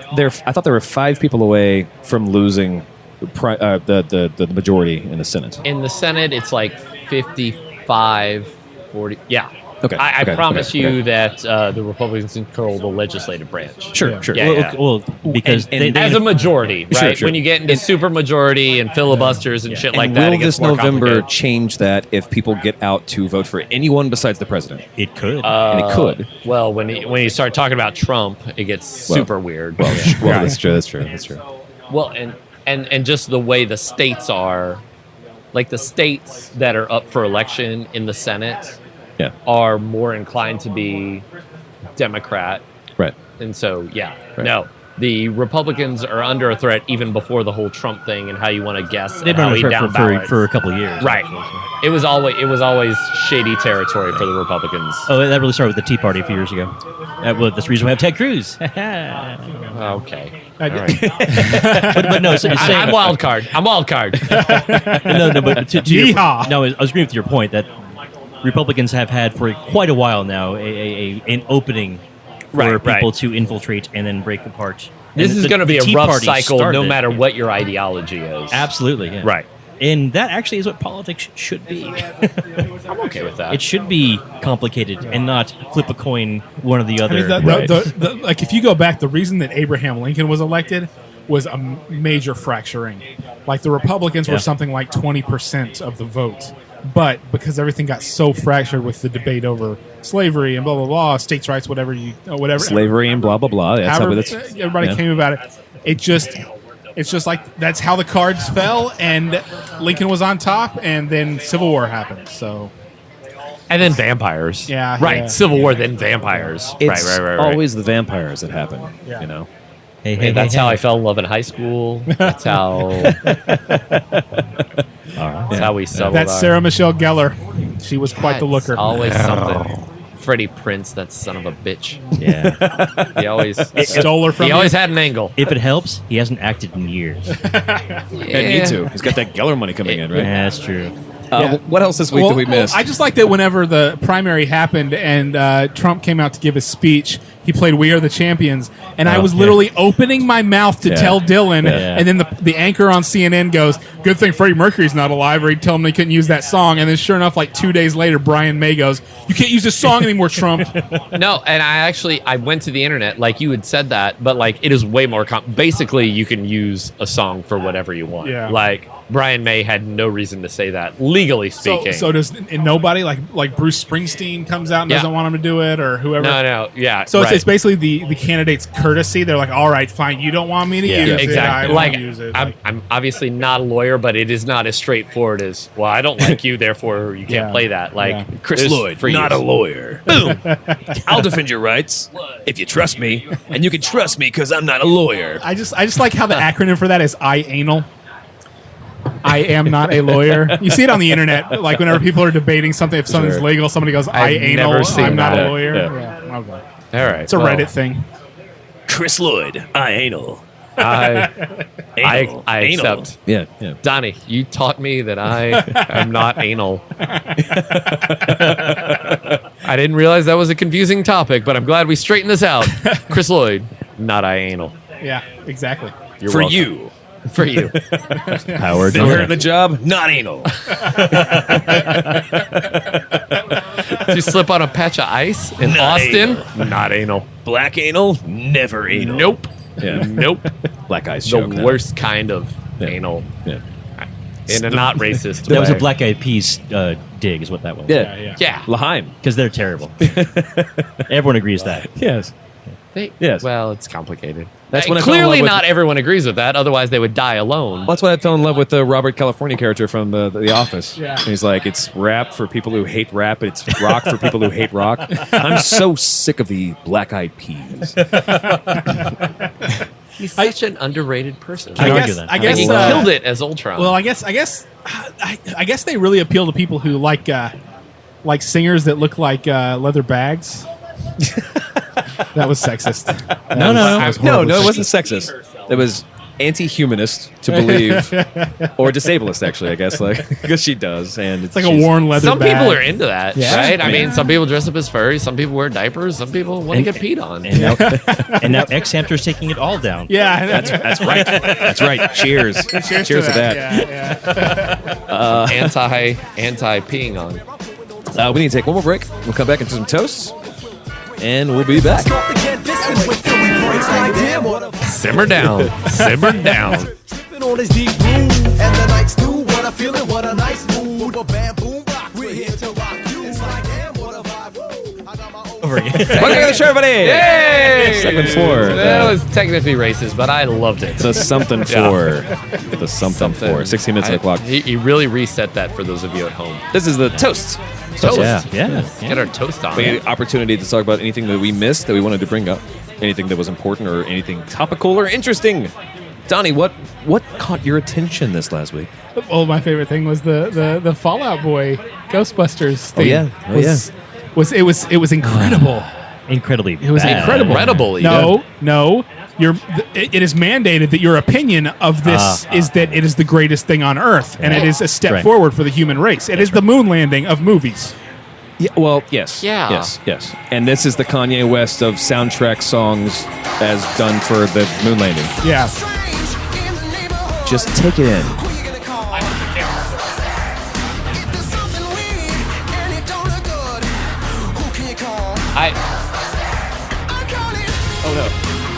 Speaker 1: thought there were 5 people away from losing the majority in the Senate.
Speaker 2: In the Senate, it's like 55, 40. Yeah.
Speaker 1: Okay,
Speaker 2: I
Speaker 1: okay,
Speaker 2: promise
Speaker 1: okay,
Speaker 2: you
Speaker 1: okay.
Speaker 2: that the Republicans control the legislative branch.
Speaker 1: Sure,
Speaker 5: Yeah.
Speaker 1: sure.
Speaker 2: Yeah, yeah.
Speaker 4: Well, because
Speaker 1: And
Speaker 4: they
Speaker 2: As a majority,
Speaker 1: Sure,
Speaker 2: right?
Speaker 1: sure.
Speaker 2: When you get into super majority and filibusters and shit like
Speaker 1: And
Speaker 2: that,
Speaker 1: will
Speaker 2: it gets
Speaker 1: this
Speaker 2: more
Speaker 1: November
Speaker 2: complicated.
Speaker 1: change that if people get out to vote for anyone besides the president?
Speaker 4: it could.
Speaker 1: And it could.
Speaker 2: Well, when you start talking about Trump, it gets super weird.
Speaker 1: Well,
Speaker 5: Yeah.
Speaker 1: that's true. That's true.
Speaker 2: Well, and just the way the states are, like the states that are up for election in the Senate
Speaker 1: Yeah.
Speaker 2: are more inclined to be Democrat.
Speaker 1: Right.
Speaker 2: And so, no, the Republicans are under a threat even before the whole Trump thing and how you want to guess
Speaker 4: They've
Speaker 2: and
Speaker 4: been
Speaker 2: how
Speaker 4: on
Speaker 2: he
Speaker 4: the
Speaker 2: down
Speaker 4: threat
Speaker 2: ballots.
Speaker 4: for a couple of years.
Speaker 2: Right. It was always shady territory for the Republicans.
Speaker 4: Oh, that really started with the Tea Party a few years ago. Well, that's the reason we have Ted Cruz.
Speaker 2: Okay. All right.
Speaker 4: but no, so,
Speaker 2: I'm wild card. I'm wild card.
Speaker 4: no, but to your,
Speaker 5: Yeehaw.
Speaker 4: no, I was agreeing with your point that Republicans have had for quite a while now an opening for
Speaker 2: Right,
Speaker 4: people
Speaker 2: right.
Speaker 4: to infiltrate and then break apart.
Speaker 2: This
Speaker 4: And
Speaker 2: is
Speaker 4: the-
Speaker 2: going to be
Speaker 4: the
Speaker 2: a
Speaker 4: Tea
Speaker 2: rough
Speaker 4: Party
Speaker 2: cycle
Speaker 4: started
Speaker 2: no
Speaker 4: it.
Speaker 2: matter what your ideology is.
Speaker 4: Absolutely, yeah.
Speaker 2: Right.
Speaker 4: And that actually is what politics should be.
Speaker 2: I'm okay with that.
Speaker 4: It should be complicated and not flip a coin one or the
Speaker 5: I
Speaker 4: other.
Speaker 5: mean, like if you go back, the reason that Abraham Lincoln was elected was a major fracturing. Like the Republicans were
Speaker 4: Yeah.
Speaker 5: something like 20% of the vote, but because everything got so fractured with the debate over slavery and blah blah blah, states' rights, whatever.
Speaker 1: Slavery and blah blah blah. That's how
Speaker 5: However,
Speaker 1: that's.
Speaker 5: everybody
Speaker 1: yeah.
Speaker 5: came about it. It's just like that's how the cards fell, and Lincoln was on top, and then Civil War happened. So
Speaker 2: and then vampires.
Speaker 5: Yeah,
Speaker 2: Right.
Speaker 5: yeah.
Speaker 2: Civil War, then vampires.
Speaker 1: It's
Speaker 2: Right.
Speaker 1: always the vampires that happen.
Speaker 5: Yeah.
Speaker 1: You know.
Speaker 4: hey,
Speaker 2: That's how I fell in love in high school. That's how. That's how we settled.
Speaker 5: that's
Speaker 2: our-
Speaker 5: Sarah Michelle Gellar. She was quite the
Speaker 2: That's
Speaker 5: looker.
Speaker 2: Always something. Freddie Prinze, that son of a bitch.
Speaker 4: Yeah.
Speaker 2: He always
Speaker 5: Stole her from
Speaker 2: He
Speaker 5: you.
Speaker 2: always had an angle.
Speaker 4: If it helps, he hasn't acted in years.
Speaker 1: I need to. He's got that Geller money coming in, right?
Speaker 4: Yeah, that's true.
Speaker 5: Yeah.
Speaker 1: What else this week did we miss?
Speaker 5: I just like that whenever the primary happened and Trump came out to give his speech, he played "We Are the Champions," and I was
Speaker 4: yeah.
Speaker 5: literally opening my mouth to tell Dylan,
Speaker 4: Yeah.
Speaker 5: and then the anchor on CNN goes, "Good thing Freddie Mercury's not alive," or he'd tell him they couldn't use that song, and then sure enough, like 2 days later, Brian May goes, "You can't use this song anymore, Trump."
Speaker 2: No, and I went to the internet, like you had said that, but like it is way more. Basically, you can use a song for whatever you want.
Speaker 5: Yeah.
Speaker 2: Like Brian May had no reason to say that, legally speaking.
Speaker 5: So does and nobody like Bruce Springsteen comes out and
Speaker 2: Yeah.
Speaker 5: doesn't want him to do it, or whoever.
Speaker 2: no, yeah.
Speaker 5: So
Speaker 2: right.
Speaker 5: it's basically the candidate's courtesy. They're like, "All right, fine, you don't want me to use it. I
Speaker 2: exactly.
Speaker 5: don't
Speaker 2: Like
Speaker 5: use it."
Speaker 2: I'm obviously not a lawyer, but it is not as straightforward as well. I don't like you, therefore you can't
Speaker 5: Yeah.
Speaker 2: play that. Like
Speaker 5: Yeah.
Speaker 1: Chris
Speaker 2: there's
Speaker 1: Lloyd,
Speaker 2: free
Speaker 1: not
Speaker 2: use.
Speaker 1: a lawyer. Boom. I'll defend your rights if you trust me, and you can trust me because I'm not a lawyer.
Speaker 5: I just like how the acronym for that is IANAL. I am not a lawyer. You see it on the internet, like whenever people are debating something, if something's
Speaker 1: Sure.
Speaker 5: legal, somebody goes,
Speaker 2: I've never
Speaker 5: IANAL,
Speaker 2: seen
Speaker 5: I'm not
Speaker 2: that.
Speaker 5: a lawyer.
Speaker 1: Yeah.
Speaker 5: Yeah, okay.
Speaker 2: All right,
Speaker 5: It's a Reddit thing.
Speaker 1: Chris Lloyd, I anal.
Speaker 2: I
Speaker 1: Anal.
Speaker 2: accept.
Speaker 1: Yeah, yeah.
Speaker 2: Donnie, you taught me that I am not anal. I didn't realize that was a confusing topic, but I'm glad we straightened this out. Chris Lloyd, not I anal.
Speaker 5: Yeah, exactly.
Speaker 2: You're
Speaker 1: For
Speaker 2: welcome.
Speaker 1: you.
Speaker 2: For you.
Speaker 4: Howard.
Speaker 1: Been hurt in the job, not anal.
Speaker 2: Did you slip on a patch of ice in
Speaker 1: Not
Speaker 2: Austin?
Speaker 1: anal.
Speaker 2: Not anal.
Speaker 1: Black anal, never anal.
Speaker 2: Nope.
Speaker 1: Yeah.
Speaker 2: Nope.
Speaker 1: Black eyes
Speaker 2: The
Speaker 1: joke. no.
Speaker 2: worst kind of
Speaker 1: Yeah.
Speaker 2: anal.
Speaker 1: Yeah.
Speaker 2: In a not racist
Speaker 4: That was a
Speaker 2: way.
Speaker 4: Black Eyed Peas dig, is what that was.
Speaker 1: Yeah.
Speaker 2: Yeah.
Speaker 1: Laheim.
Speaker 4: Because they're terrible. Everyone agrees that.
Speaker 1: Yes.
Speaker 2: They-
Speaker 1: Yes.
Speaker 2: Well, it's complicated.
Speaker 1: That's when I fell in
Speaker 2: clearly
Speaker 1: love with-
Speaker 2: not everyone agrees with that. Otherwise, they would die alone.
Speaker 1: Well, that's why I fell in love with the Robert California character from the Office.
Speaker 5: Yeah.
Speaker 1: And he's like, it's rap for people who hate rap, and it's rock for people who hate rock. I'm so sick of the Black Eyed Peas.
Speaker 2: He's such an underrated person.
Speaker 4: Can't
Speaker 5: I
Speaker 4: argue
Speaker 5: guess.
Speaker 4: that.
Speaker 5: I guess.
Speaker 2: he killed it as Ultron.
Speaker 5: Well, I guess they really appeal to people who like singers that look like leather bags. That was sexist.
Speaker 4: No.
Speaker 5: That was
Speaker 1: No,
Speaker 5: horribly
Speaker 1: it
Speaker 5: sexist.
Speaker 1: wasn't sexist. It was anti-humanist to believe, or disablist, actually, I guess, like because she does, and
Speaker 5: It's like a worn leather
Speaker 2: some
Speaker 5: bag.
Speaker 2: people are into that,
Speaker 5: Yeah.
Speaker 2: right? I mean,
Speaker 5: Yeah.
Speaker 2: some people dress up as furries, some people wear diapers, some people want to get peed on.
Speaker 4: And now X Hamster's taking it all down.
Speaker 5: Yeah,
Speaker 1: That's right. That's right. Cheers. Cheers to that.
Speaker 5: Yeah.
Speaker 2: Anti peeing on.
Speaker 1: We need to take one more break. We'll come back and do some toasts, and we'll be back.
Speaker 3: Stop again, listen, wait till we break. Like, damn, what a
Speaker 2: Simmer down, simmer down.
Speaker 3: tripping on his deep groove. And the night's new, what a feeling, what a nice mood. A bam, boom, rock, we're here to rock you. It's like, damn, what a vibe. Woo. I got my own.
Speaker 4: Over again.
Speaker 1: Welcome to the show, everybody.
Speaker 2: Hey!
Speaker 1: Segment 4.
Speaker 2: That was technically racist, but I loved it.
Speaker 1: The something
Speaker 2: Yeah.
Speaker 1: for. The something for. 16 minutes on the clock.
Speaker 2: He really reset that for those of you at home.
Speaker 1: This is the toast.
Speaker 2: Toast.
Speaker 4: Yeah.
Speaker 2: Get our toast on.
Speaker 1: We had an opportunity to talk about anything that we missed that we wanted to bring up, anything that was important or anything topical or interesting. Donnie, what caught your attention this last week?
Speaker 5: Oh, my favorite thing was the Fallout Boy Ghostbusters thing.
Speaker 1: yeah. Oh,
Speaker 5: It was incredible.
Speaker 4: Incredibly.
Speaker 5: It was
Speaker 4: bad.
Speaker 5: incredible.
Speaker 2: Incredible,
Speaker 5: No. It is mandated that your opinion of this is that it is the greatest thing on Earth, and it is a step
Speaker 4: Right.
Speaker 5: forward for the human race. It is the moon landing of movies.
Speaker 1: Yeah, well, yes.
Speaker 2: Yeah.
Speaker 1: Yes. And this is the Kanye West of soundtrack songs as done for the moon landing.
Speaker 5: Yeah.
Speaker 1: Just take it in.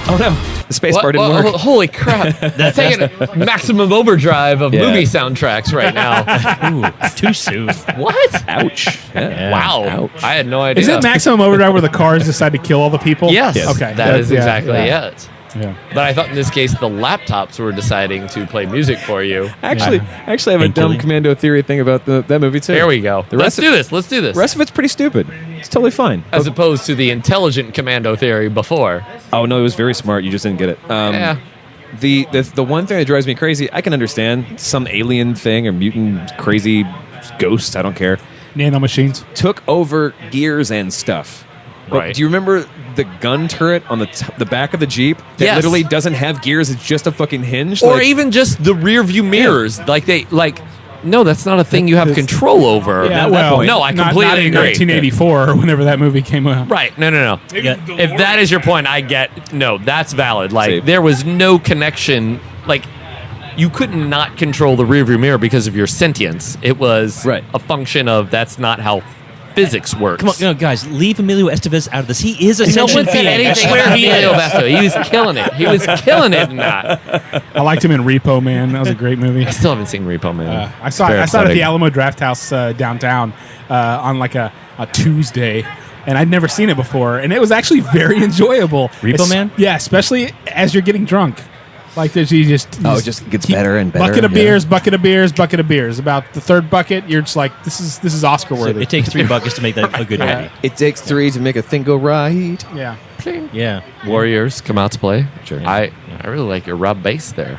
Speaker 1: Oh no. The space bar didn't work.
Speaker 2: Holy crap. Taking maximum overdrive of
Speaker 1: Yeah.
Speaker 2: movie soundtracks right now.
Speaker 4: Ooh, too soon.
Speaker 2: What?
Speaker 1: Ouch. Yeah.
Speaker 2: Wow.
Speaker 1: Ouch.
Speaker 2: I had no idea.
Speaker 5: Is it Maximum Overdrive where the cars decide to kill all the people?
Speaker 2: Yes.
Speaker 5: Okay.
Speaker 2: That is
Speaker 5: yeah,
Speaker 2: exactly
Speaker 5: yeah.
Speaker 2: it.
Speaker 5: Yeah.
Speaker 2: But I thought in this case the laptops were deciding to play music for you.
Speaker 1: Actually, I have a
Speaker 4: And
Speaker 1: dumb
Speaker 4: killing.
Speaker 1: commando theory thing about that movie too.
Speaker 2: There we go.
Speaker 1: The
Speaker 2: Let's
Speaker 1: rest
Speaker 2: do this. Let's do this.
Speaker 1: The rest of it's pretty stupid. It's totally fine.
Speaker 2: As opposed to the intelligent commando theory before.
Speaker 1: Oh no, it was very smart. You just didn't get it.
Speaker 2: Yeah.
Speaker 1: The one thing that drives me crazy, I can understand some alien thing or mutant crazy ghost. I don't care.
Speaker 5: Nanomachines.
Speaker 1: Took over gears and stuff. But
Speaker 2: Right.
Speaker 1: do you remember the gun turret on the back of the Jeep that
Speaker 2: Yes.
Speaker 1: literally doesn't have gears? It's just a fucking hinge.
Speaker 2: Or
Speaker 1: Like,
Speaker 2: even just the rear view mirrors. No, that's not a thing you have control over.
Speaker 5: Yeah,
Speaker 1: that
Speaker 5: well,
Speaker 1: point.
Speaker 2: No, I
Speaker 5: not
Speaker 2: completely
Speaker 5: in
Speaker 2: agree.
Speaker 5: 1984 or whenever that movie came out.
Speaker 2: Right. No.
Speaker 4: Yeah.
Speaker 2: If that is your point, I get no, that's valid. Like
Speaker 1: See.
Speaker 2: there was no connection. Like you couldn't not control the rearview mirror because of your sentience. It was
Speaker 1: Right.
Speaker 2: a function of that's not how physics works.
Speaker 4: Come on, guys, leave Emilio Estevez out of this. He is a
Speaker 2: No one
Speaker 4: sentient
Speaker 2: said
Speaker 4: being. I
Speaker 2: anything
Speaker 4: swear
Speaker 2: about
Speaker 4: he
Speaker 2: Emilio
Speaker 4: is.
Speaker 2: Estevez. He was killing it. He was killing it in that.
Speaker 5: I liked him in Repo Man. That was a great movie.
Speaker 2: I still haven't seen Repo Man.
Speaker 5: I saw it at the Alamo Draft House downtown on like a Tuesday, and I'd never seen it before, and it was actually very enjoyable.
Speaker 4: Repo Man?
Speaker 5: Yeah, especially as you're getting drunk. Like there's you just
Speaker 1: Oh, it just gets
Speaker 5: keep-
Speaker 1: better and better,
Speaker 5: Bucket of
Speaker 1: yeah.
Speaker 5: beers, bucket of beers, bucket of beers. About the third bucket, you're just like this is Oscar
Speaker 4: So
Speaker 5: worthy.
Speaker 4: it takes 3 buckets to make that a good movie.
Speaker 1: It takes 3 to make a thing go right.
Speaker 5: Yeah.
Speaker 4: Yeah.
Speaker 2: Warriors come out to play.
Speaker 1: Sure.
Speaker 2: I really like your Rob bass there.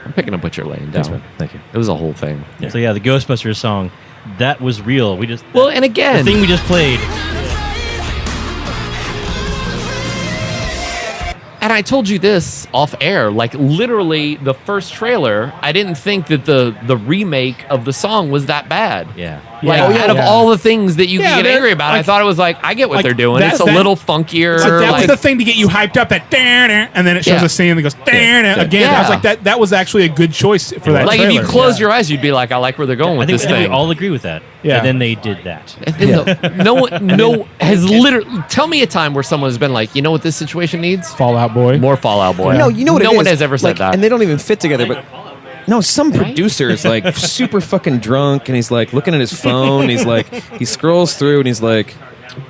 Speaker 2: I'm picking up what you're laying
Speaker 1: Thanks,
Speaker 2: down.
Speaker 1: man. Thank you.
Speaker 2: It was a whole thing.
Speaker 4: So yeah, the Ghostbusters song, that was real. We just
Speaker 2: Well, and
Speaker 4: the
Speaker 2: again,
Speaker 4: thing we just played.
Speaker 2: And I told you this off air, like literally the first trailer, I didn't think that the remake of the song was that bad.
Speaker 4: Yeah.
Speaker 2: Like out of all the things that you can get angry about, I thought it was like, I get what they're doing. It's a little funkier.
Speaker 5: So that was the thing to get you hyped up. That and then it shows a scene that goes again. I was like, that was actually a good choice for that.
Speaker 2: Like
Speaker 5: trailer.
Speaker 2: if you close your eyes, you'd be like, I like where they're going with this
Speaker 4: I think
Speaker 2: thing.
Speaker 4: we all agree with that.
Speaker 5: Yeah.
Speaker 4: And then they did that.
Speaker 2: And then no has literally. Tell me a time where someone has been like, you know what this situation needs?
Speaker 5: Fallout Boy.
Speaker 2: More Fallout Boy.
Speaker 1: No, you know what
Speaker 2: no
Speaker 1: it
Speaker 2: one
Speaker 1: is.
Speaker 2: has ever said
Speaker 1: Like,
Speaker 2: that.
Speaker 1: and they don't even fit together. But no, some producer's like super fucking drunk, and he's like looking at his phone. He's like, he scrolls through, and he's like,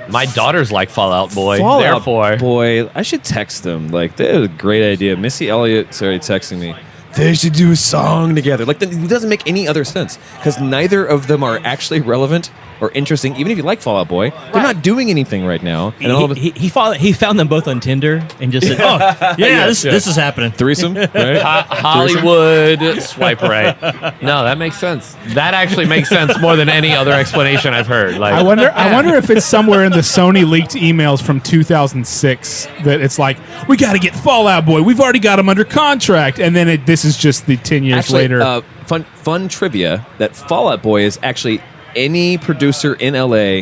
Speaker 2: My daughter's like Fallout Boy.
Speaker 1: Fallout
Speaker 2: Therefore,
Speaker 1: Boy. I should text them. Like, that was a great idea. Missy Elliott's already texting me. They should do a song together. Like, it doesn't make any other sense because neither of them are actually relevant or interesting. Even if you like Fallout Boy, they're not doing anything right now. And all of a
Speaker 4: He found them both on Tinder and just said, "Oh, yeah, this is happening."
Speaker 1: threesome, right?
Speaker 2: Hollywood swipe right. No, that makes sense. That actually makes sense more than any other explanation I've heard. Like,
Speaker 5: I wonder if it's somewhere in the Sony leaked emails from 2006 that it's like, we got to get Fallout Boy. We've already got him under contract, and then this is just the 10 years
Speaker 1: Actually,
Speaker 5: later.
Speaker 1: fun trivia that Fallout Boy is actually any producer in LA,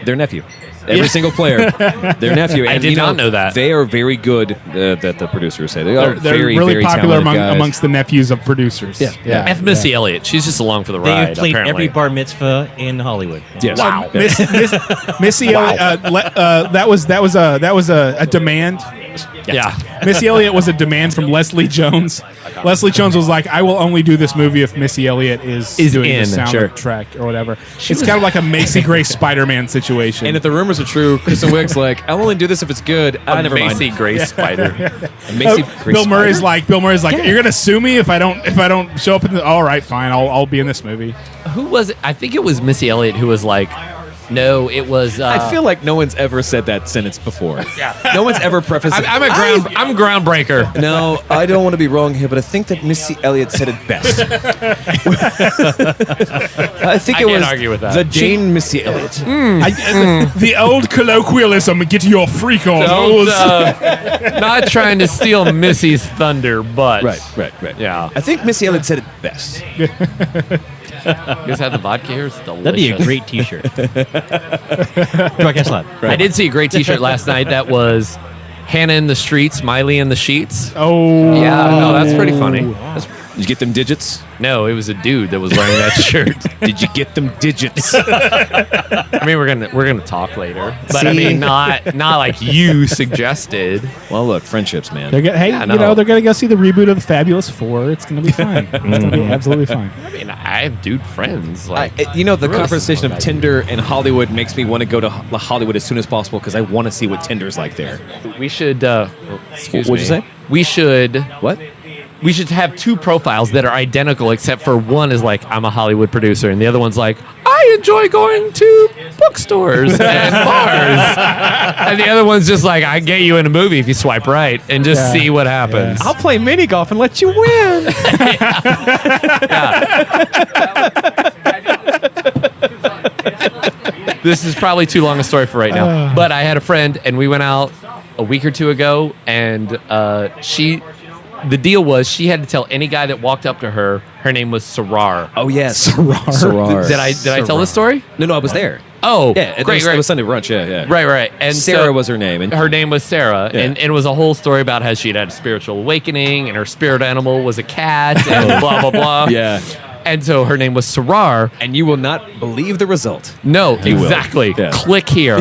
Speaker 1: their nephew. Every single player, their nephew.
Speaker 2: I
Speaker 1: And,
Speaker 2: did not know that.
Speaker 1: They are very good, that the producers say. They are
Speaker 5: They're
Speaker 1: very,
Speaker 5: really
Speaker 1: very
Speaker 5: popular
Speaker 1: talented guys.
Speaker 5: amongst the nephews of producers.
Speaker 1: Yeah.
Speaker 2: F. Missy Elliott. She's just along for the
Speaker 4: They
Speaker 2: ride.
Speaker 4: have played
Speaker 2: apparently.
Speaker 4: every bar mitzvah in Hollywood.
Speaker 1: Yes.
Speaker 2: Wow.
Speaker 5: Missy Elliott, that was a demand.
Speaker 2: Yeah.
Speaker 5: Missy Elliott was a demand from Leslie Jones. Leslie Jones was like, I will only do this movie if Missy Elliott is doing
Speaker 2: in,
Speaker 5: the
Speaker 1: sure.
Speaker 5: soundtrack or whatever. It's kind of like a Macy Gray Spider-Man situation.
Speaker 1: And if the rumors are true, Kristen Wiig's like, I'll only do this if it's good. Never
Speaker 2: Macy
Speaker 1: mind.
Speaker 2: Gray Spider.
Speaker 1: Macy Gray
Speaker 5: Bill Murray's
Speaker 1: Spider?
Speaker 5: like, you're gonna sue me if I don't show up in the. All right, fine, I'll be in this movie.
Speaker 2: Who was it? I think it was Missy Elliott who was like, no, it was.
Speaker 1: I feel like no one's ever said that sentence before. Yeah. No one's ever prefaced it.
Speaker 2: I'm a groundbreaker.
Speaker 1: No, I don't want to be wrong here, but I think that Missy Elliott said it best. I think
Speaker 2: I
Speaker 1: it
Speaker 2: can't
Speaker 1: was
Speaker 2: argue with that.
Speaker 1: the Jane Missy Elliott.
Speaker 5: The old colloquialism, get your freak on.
Speaker 2: Don't, not trying to steal Missy's thunder, but
Speaker 1: Right.
Speaker 2: Yeah.
Speaker 1: I think Missy Elliott said it best.
Speaker 2: You guys have the vodka here? It's delicious.
Speaker 4: That'd be a great T-shirt. Broadcast Live.
Speaker 2: I did see a great T-shirt last night that was Hannah in the streets, Miley in the sheets.
Speaker 5: Oh,
Speaker 2: Yeah, no, that's pretty funny. That's,
Speaker 1: Did you get them digits?
Speaker 2: no, it was a dude that was wearing that shirt.
Speaker 1: Did you get them digits?
Speaker 2: I mean, we're gonna talk later, but I
Speaker 1: See?
Speaker 2: mean, not like you suggested.
Speaker 1: Well, look, friendships, man.
Speaker 5: They're
Speaker 2: no.
Speaker 5: gonna go see the reboot of the Fabulous Four. It's gonna be fine. It's gonna be absolutely fine.
Speaker 2: I mean, I have dude friends. Like,
Speaker 1: The
Speaker 2: really
Speaker 1: conversation of
Speaker 2: something
Speaker 1: Tinder and Hollywood makes me want to go to Hollywood as soon as possible because I want to see what Tinder's like there.
Speaker 2: we should. Excuse
Speaker 1: What'd you
Speaker 2: me.
Speaker 1: say?
Speaker 2: We should.
Speaker 1: What?
Speaker 2: We should have two profiles that are identical, except for one is like, I'm a Hollywood producer, and the other one's like, I enjoy going to bookstores and bars. And the other one's just like, I get you in a movie if you swipe right and just see what happens.
Speaker 1: I'll play mini golf and let you win.
Speaker 2: This is probably too long a story for right now. But I had a friend, and we went out a week or two ago, and the deal was she had to tell any guy that walked up to her, her name was Sarar.
Speaker 1: Oh yes, Sarar.
Speaker 2: Did I tell this story?
Speaker 1: No, I was there.
Speaker 2: Oh,
Speaker 1: Yeah,
Speaker 2: great.
Speaker 1: It was Sunday brunch. Yeah.
Speaker 2: Right. And
Speaker 1: Sarah
Speaker 2: so-
Speaker 1: was her name, and
Speaker 2: her name was Sarah,
Speaker 1: Yeah.
Speaker 2: and it was a whole story about how she'd had a spiritual awakening, and her spirit animal was a cat, and blah, blah, blah.
Speaker 1: yeah.
Speaker 2: And so her name was Sarar.
Speaker 1: And you will not believe the result.
Speaker 2: No,
Speaker 1: You will.
Speaker 2: exactly.
Speaker 1: Yeah.
Speaker 2: Click here.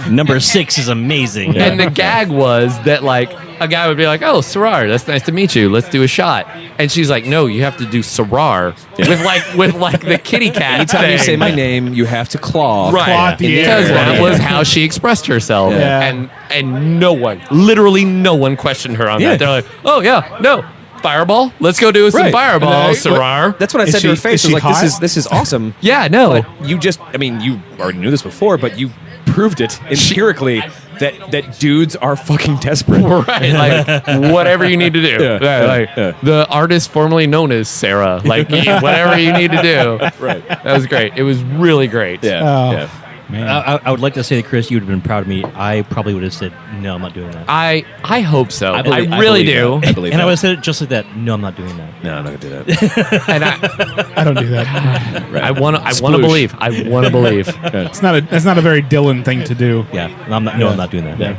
Speaker 4: Number 6 is amazing.
Speaker 2: And the gag was that, like, a guy would be like, oh, Sarar, that's nice to meet you. Let's do a shot. And she's like, no, you have to do Sarar with like the kitty cat
Speaker 1: Anytime you
Speaker 2: thing.
Speaker 1: say my name, you have to claw.
Speaker 2: Right.
Speaker 5: Claw at the
Speaker 2: Because
Speaker 5: air.
Speaker 2: that was how she expressed herself.
Speaker 5: Yeah.
Speaker 2: And no one, literally no one questioned her on
Speaker 1: Yeah.
Speaker 2: that. They're like, oh, yeah, no. Fireball? Let's go do some
Speaker 1: Right.
Speaker 2: fireball,
Speaker 1: And
Speaker 2: Sarar.
Speaker 1: That's what I
Speaker 5: Is
Speaker 1: said to her
Speaker 5: she-
Speaker 1: face.
Speaker 5: is
Speaker 1: I was
Speaker 5: she
Speaker 1: like,
Speaker 5: hot?
Speaker 1: this is awesome.
Speaker 2: Yeah, no.
Speaker 1: But you just, I mean, you already knew this before, but you proved it empirically that dudes are fucking desperate.
Speaker 2: Right, like whatever you need to do.
Speaker 1: Yeah.
Speaker 2: The artist formerly known as Sarah, like whatever you need to do.
Speaker 1: Right.
Speaker 2: That was great. It was really great.
Speaker 1: Yeah.
Speaker 5: Oh.
Speaker 1: Yeah.
Speaker 5: Man.
Speaker 4: I would like to say that, Chris, you would have been proud of me. I probably would have said, no, I'm not doing that.
Speaker 2: I hope so. I
Speaker 1: believe-
Speaker 2: really
Speaker 1: believe
Speaker 2: do.
Speaker 1: that. I believe
Speaker 4: And I
Speaker 1: that.
Speaker 4: would have said it just like that. No, I'm not doing that.
Speaker 1: No, I'm not gonna do that.
Speaker 2: And I,
Speaker 5: I don't do that.
Speaker 2: I want to
Speaker 1: Sploosh.
Speaker 2: believe. I want to believe.
Speaker 5: That's not a very Dylan thing to do.
Speaker 4: Yeah, I'm not doing that.
Speaker 5: Yeah.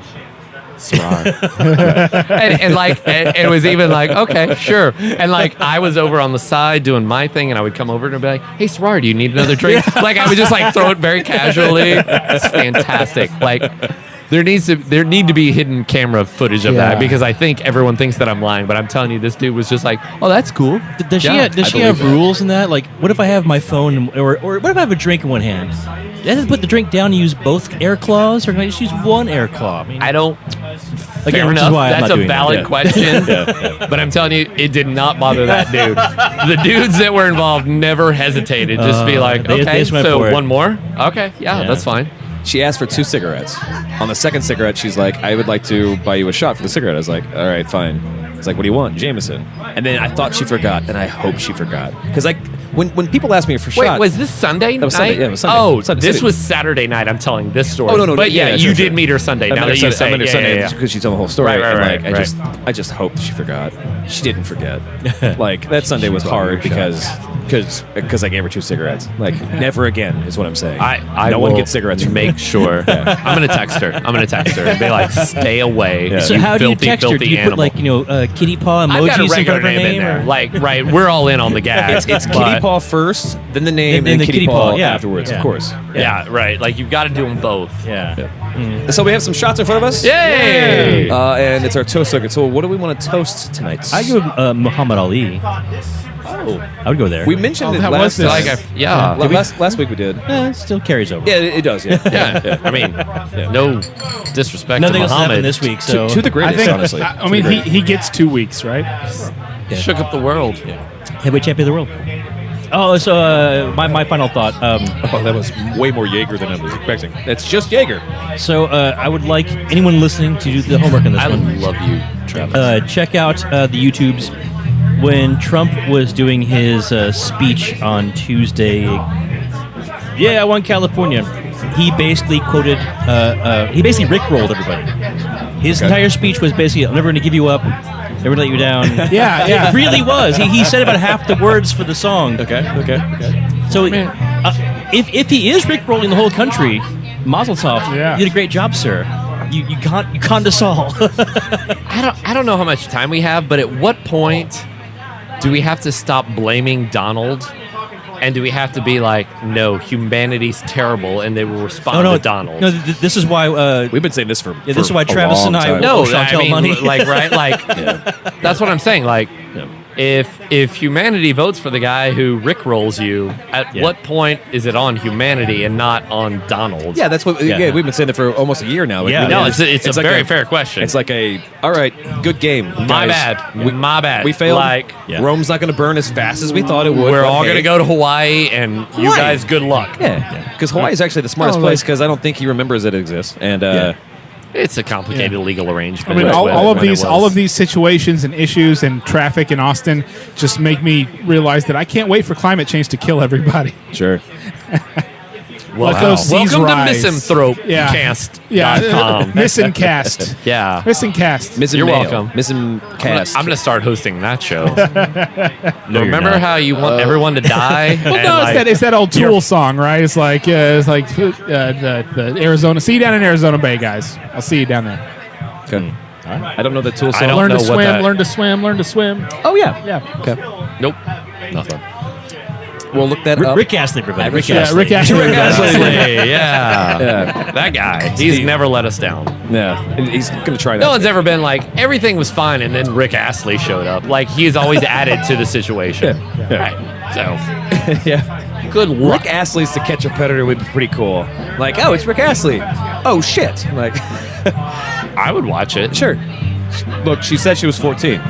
Speaker 2: and like it was even like, okay, sure. And like I was over on the side doing my thing, and I would come over and be like, hey, Sarar, do you need another drink? Like I would just like throw it very casually. It's fantastic. Like there need to be hidden camera footage of
Speaker 5: Yeah.
Speaker 2: that, because I think everyone thinks that I'm lying, but I'm telling you, this dude was just like, oh, that's cool.
Speaker 4: Does
Speaker 2: Yeah,
Speaker 4: she
Speaker 2: I
Speaker 4: have
Speaker 2: believe that.
Speaker 4: rules in that? Like, what if I have my phone, or what if I have a drink in one hand? Do I have to put the drink down and use both air claws, or can I just use one air claw? I mean,
Speaker 2: I don't.
Speaker 4: again,
Speaker 2: Fair
Speaker 4: which is
Speaker 2: enough.
Speaker 4: why I'm
Speaker 2: That's
Speaker 4: not
Speaker 2: a
Speaker 4: doing
Speaker 2: valid
Speaker 4: that.
Speaker 2: question. But I'm telling you, it did not bother that dude. The dudes that were involved never hesitated. Just be like,
Speaker 4: they
Speaker 2: okay,
Speaker 4: just went
Speaker 2: so
Speaker 4: for it.
Speaker 2: one more? Okay, yeah,
Speaker 4: Yeah.
Speaker 2: that's fine.
Speaker 1: She asked for 2 cigarettes. On the second cigarette, she's like, I would like to buy you a shot for the cigarette. I was like, all right, fine. It's like, what do you want? Jameson. And then I thought she forgot, and I hope she forgot. Because like, when people ask me for
Speaker 2: Wait,
Speaker 1: shot...
Speaker 2: was this Sunday
Speaker 1: That was
Speaker 2: night?
Speaker 1: Sunday, yeah, it was Sunday.
Speaker 2: Oh,
Speaker 1: Sunday.
Speaker 2: this was Saturday night. I'm telling this story.
Speaker 1: Oh, no,
Speaker 2: But yeah, you
Speaker 1: sure,
Speaker 2: did
Speaker 1: sure.
Speaker 2: meet her Sunday.
Speaker 1: I
Speaker 2: Now
Speaker 1: met
Speaker 2: that
Speaker 1: her
Speaker 2: you
Speaker 1: Sunday- I
Speaker 2: say
Speaker 1: met her
Speaker 2: it.
Speaker 1: Sunday
Speaker 2: Yeah.
Speaker 1: because she told the whole story.
Speaker 2: Right, right,
Speaker 1: and, like,
Speaker 2: right.
Speaker 1: I just hoped she forgot. She didn't forget. Like that Sunday was hard because I gave her 2 cigarettes. Like never again is what I'm saying.
Speaker 2: I
Speaker 1: no one
Speaker 2: will
Speaker 1: gets cigarettes from
Speaker 2: make
Speaker 1: me.
Speaker 2: sure. I'm gonna text her. and be like, stay away.
Speaker 1: Yeah.
Speaker 4: So
Speaker 2: you
Speaker 4: how do you
Speaker 2: filthy,
Speaker 4: text her?
Speaker 2: filthy
Speaker 4: Do you
Speaker 2: animal.
Speaker 4: put like kitty paw
Speaker 2: I've got a
Speaker 4: emojis in
Speaker 2: regular
Speaker 4: front of her
Speaker 2: name in
Speaker 4: name?
Speaker 2: there.
Speaker 4: or-
Speaker 2: Like, right, we're all in on the gag.
Speaker 1: It's
Speaker 2: but-
Speaker 1: kitty paw first, then the name,
Speaker 4: Then
Speaker 1: and
Speaker 4: the
Speaker 1: kitty
Speaker 4: kitty
Speaker 1: paw
Speaker 4: paw, yeah.
Speaker 1: afterwards.
Speaker 4: Yeah.
Speaker 1: Of course.
Speaker 2: Yeah, right. Like you've got to do them both.
Speaker 4: Yeah.
Speaker 1: So we have some shots in front of us.
Speaker 2: Yay!
Speaker 1: And it's our toast circuit. So what do we want to toast tonight?
Speaker 4: I go with Muhammad Ali.
Speaker 1: Oh,
Speaker 4: I would go there.
Speaker 1: we mentioned it
Speaker 5: that
Speaker 1: last
Speaker 5: was this.
Speaker 1: time.
Speaker 2: Like, yeah.
Speaker 1: Last week we did.
Speaker 4: It still carries over.
Speaker 1: Yeah, it does. Yeah.
Speaker 2: Yeah. I mean, no disrespect
Speaker 4: Nothing
Speaker 2: to
Speaker 4: else
Speaker 2: Muhammad.
Speaker 4: happened this week, so
Speaker 1: To the
Speaker 5: I
Speaker 1: greatest,
Speaker 5: think.
Speaker 1: honestly.
Speaker 5: I mean, he gets 2 weeks, right?
Speaker 2: Shook up the world.
Speaker 4: heavyweight champion of the world. Oh, so my final thought.
Speaker 1: Oh, that was way more Jaeger than I was expecting. It's just Jaeger.
Speaker 4: So I would like anyone listening to do the homework on this
Speaker 2: I
Speaker 4: one.
Speaker 2: love you, Travis.
Speaker 4: Check out the YouTubes. When Trump was doing his speech on Tuesday, yeah, I won California. He basically quoted, he basically rickrolled everybody. His entire speech was basically, I'm never going to give you up, never gonna let you down.
Speaker 5: Yeah.
Speaker 4: It really was. He said about half the words for the song.
Speaker 1: Okay.
Speaker 4: So if he is rickrolling the whole country, Mazel Tov,
Speaker 5: Yeah.
Speaker 4: you did a great job, sir. You conned us all.
Speaker 2: I don't know how much time we have, but at what point do we have to stop blaming Donald? And do we have to be like, no, humanity's terrible, and they will respond to Donald?
Speaker 4: No, this is why.
Speaker 1: We've been saying this for
Speaker 4: this is why
Speaker 1: a
Speaker 4: Travis
Speaker 1: long
Speaker 4: and I
Speaker 1: time.
Speaker 2: No,
Speaker 4: Chantel
Speaker 2: I mean,
Speaker 4: money.
Speaker 2: like, right? Like, that's what I'm saying. Like, if humanity votes for the guy who rickrolls you, at what point is it on humanity and not on Donald?
Speaker 1: Yeah, that's what. Yeah, we've been saying that for almost a year now. Like,
Speaker 4: Yeah.
Speaker 1: we-
Speaker 2: No, it's a
Speaker 1: like
Speaker 2: very fair question.
Speaker 1: It's like all right, good game.
Speaker 2: My
Speaker 1: guys.
Speaker 2: bad. My bad.
Speaker 1: We failed.
Speaker 2: Like,
Speaker 1: Rome's not going to burn as fast as we thought it would.
Speaker 2: we're
Speaker 1: but
Speaker 2: all
Speaker 1: hey.
Speaker 2: going to go to Hawaii, and you
Speaker 1: Hawaii.
Speaker 2: guys, good luck.
Speaker 1: Yeah, because Hawaii is actually the smartest
Speaker 5: Oh,
Speaker 1: place
Speaker 5: like-
Speaker 1: because I don't think he remembers it exists. And
Speaker 2: It's a complicated legal arrangement.
Speaker 5: I mean,
Speaker 2: is
Speaker 5: all
Speaker 2: what-
Speaker 5: of
Speaker 2: when it
Speaker 5: these
Speaker 2: was.
Speaker 5: all of these situations and issues and traffic in Austin just make me realize that I can't wait for climate change to kill everybody.
Speaker 1: sure.
Speaker 5: Let those seas
Speaker 2: Welcome
Speaker 5: rise.
Speaker 2: to Misanthropecast.com.
Speaker 5: Yeah, missing cast,
Speaker 2: Yeah.
Speaker 5: missing cast.
Speaker 1: Missing
Speaker 2: You're
Speaker 1: mail.
Speaker 2: welcome.
Speaker 1: Missing
Speaker 2: I'm
Speaker 1: cast.
Speaker 2: going to start hosting that show.
Speaker 4: you're
Speaker 2: Remember
Speaker 4: not.
Speaker 2: how you want everyone to die?
Speaker 5: Well,
Speaker 2: and,
Speaker 5: no,
Speaker 2: like,
Speaker 5: it's that old Tool song, right? It's like the Arizona. See you down in Arizona Bay, guys. I'll see you down there.
Speaker 1: Good. I don't know the tool
Speaker 2: I
Speaker 1: song.
Speaker 2: don't
Speaker 5: Learn to
Speaker 2: know what
Speaker 5: swim.
Speaker 2: that-
Speaker 5: Learn to swim. Learn to swim.
Speaker 1: Oh yeah.
Speaker 5: Yeah.
Speaker 1: Okay.
Speaker 2: Nope. Nothing.
Speaker 1: We'll look that up.
Speaker 4: Rick Astley, everybody. Rick
Speaker 5: Yeah,
Speaker 4: Astley.
Speaker 5: Rick Astley.
Speaker 1: Rick Astley.
Speaker 2: Yeah.
Speaker 1: Yeah.
Speaker 2: That guy. He's never let us down.
Speaker 1: Yeah. He's gonna try that.
Speaker 2: No one's ever been like, everything was fine, and then Rick Astley showed up. Like, he's always added to the situation. Right. So,
Speaker 1: yeah.
Speaker 2: good luck.
Speaker 1: Rick Astley's To Catch a Predator would be pretty cool. Like, oh, it's Rick Astley. Oh shit. Like,
Speaker 2: I would watch it.
Speaker 1: sure. Look, she said she was 14.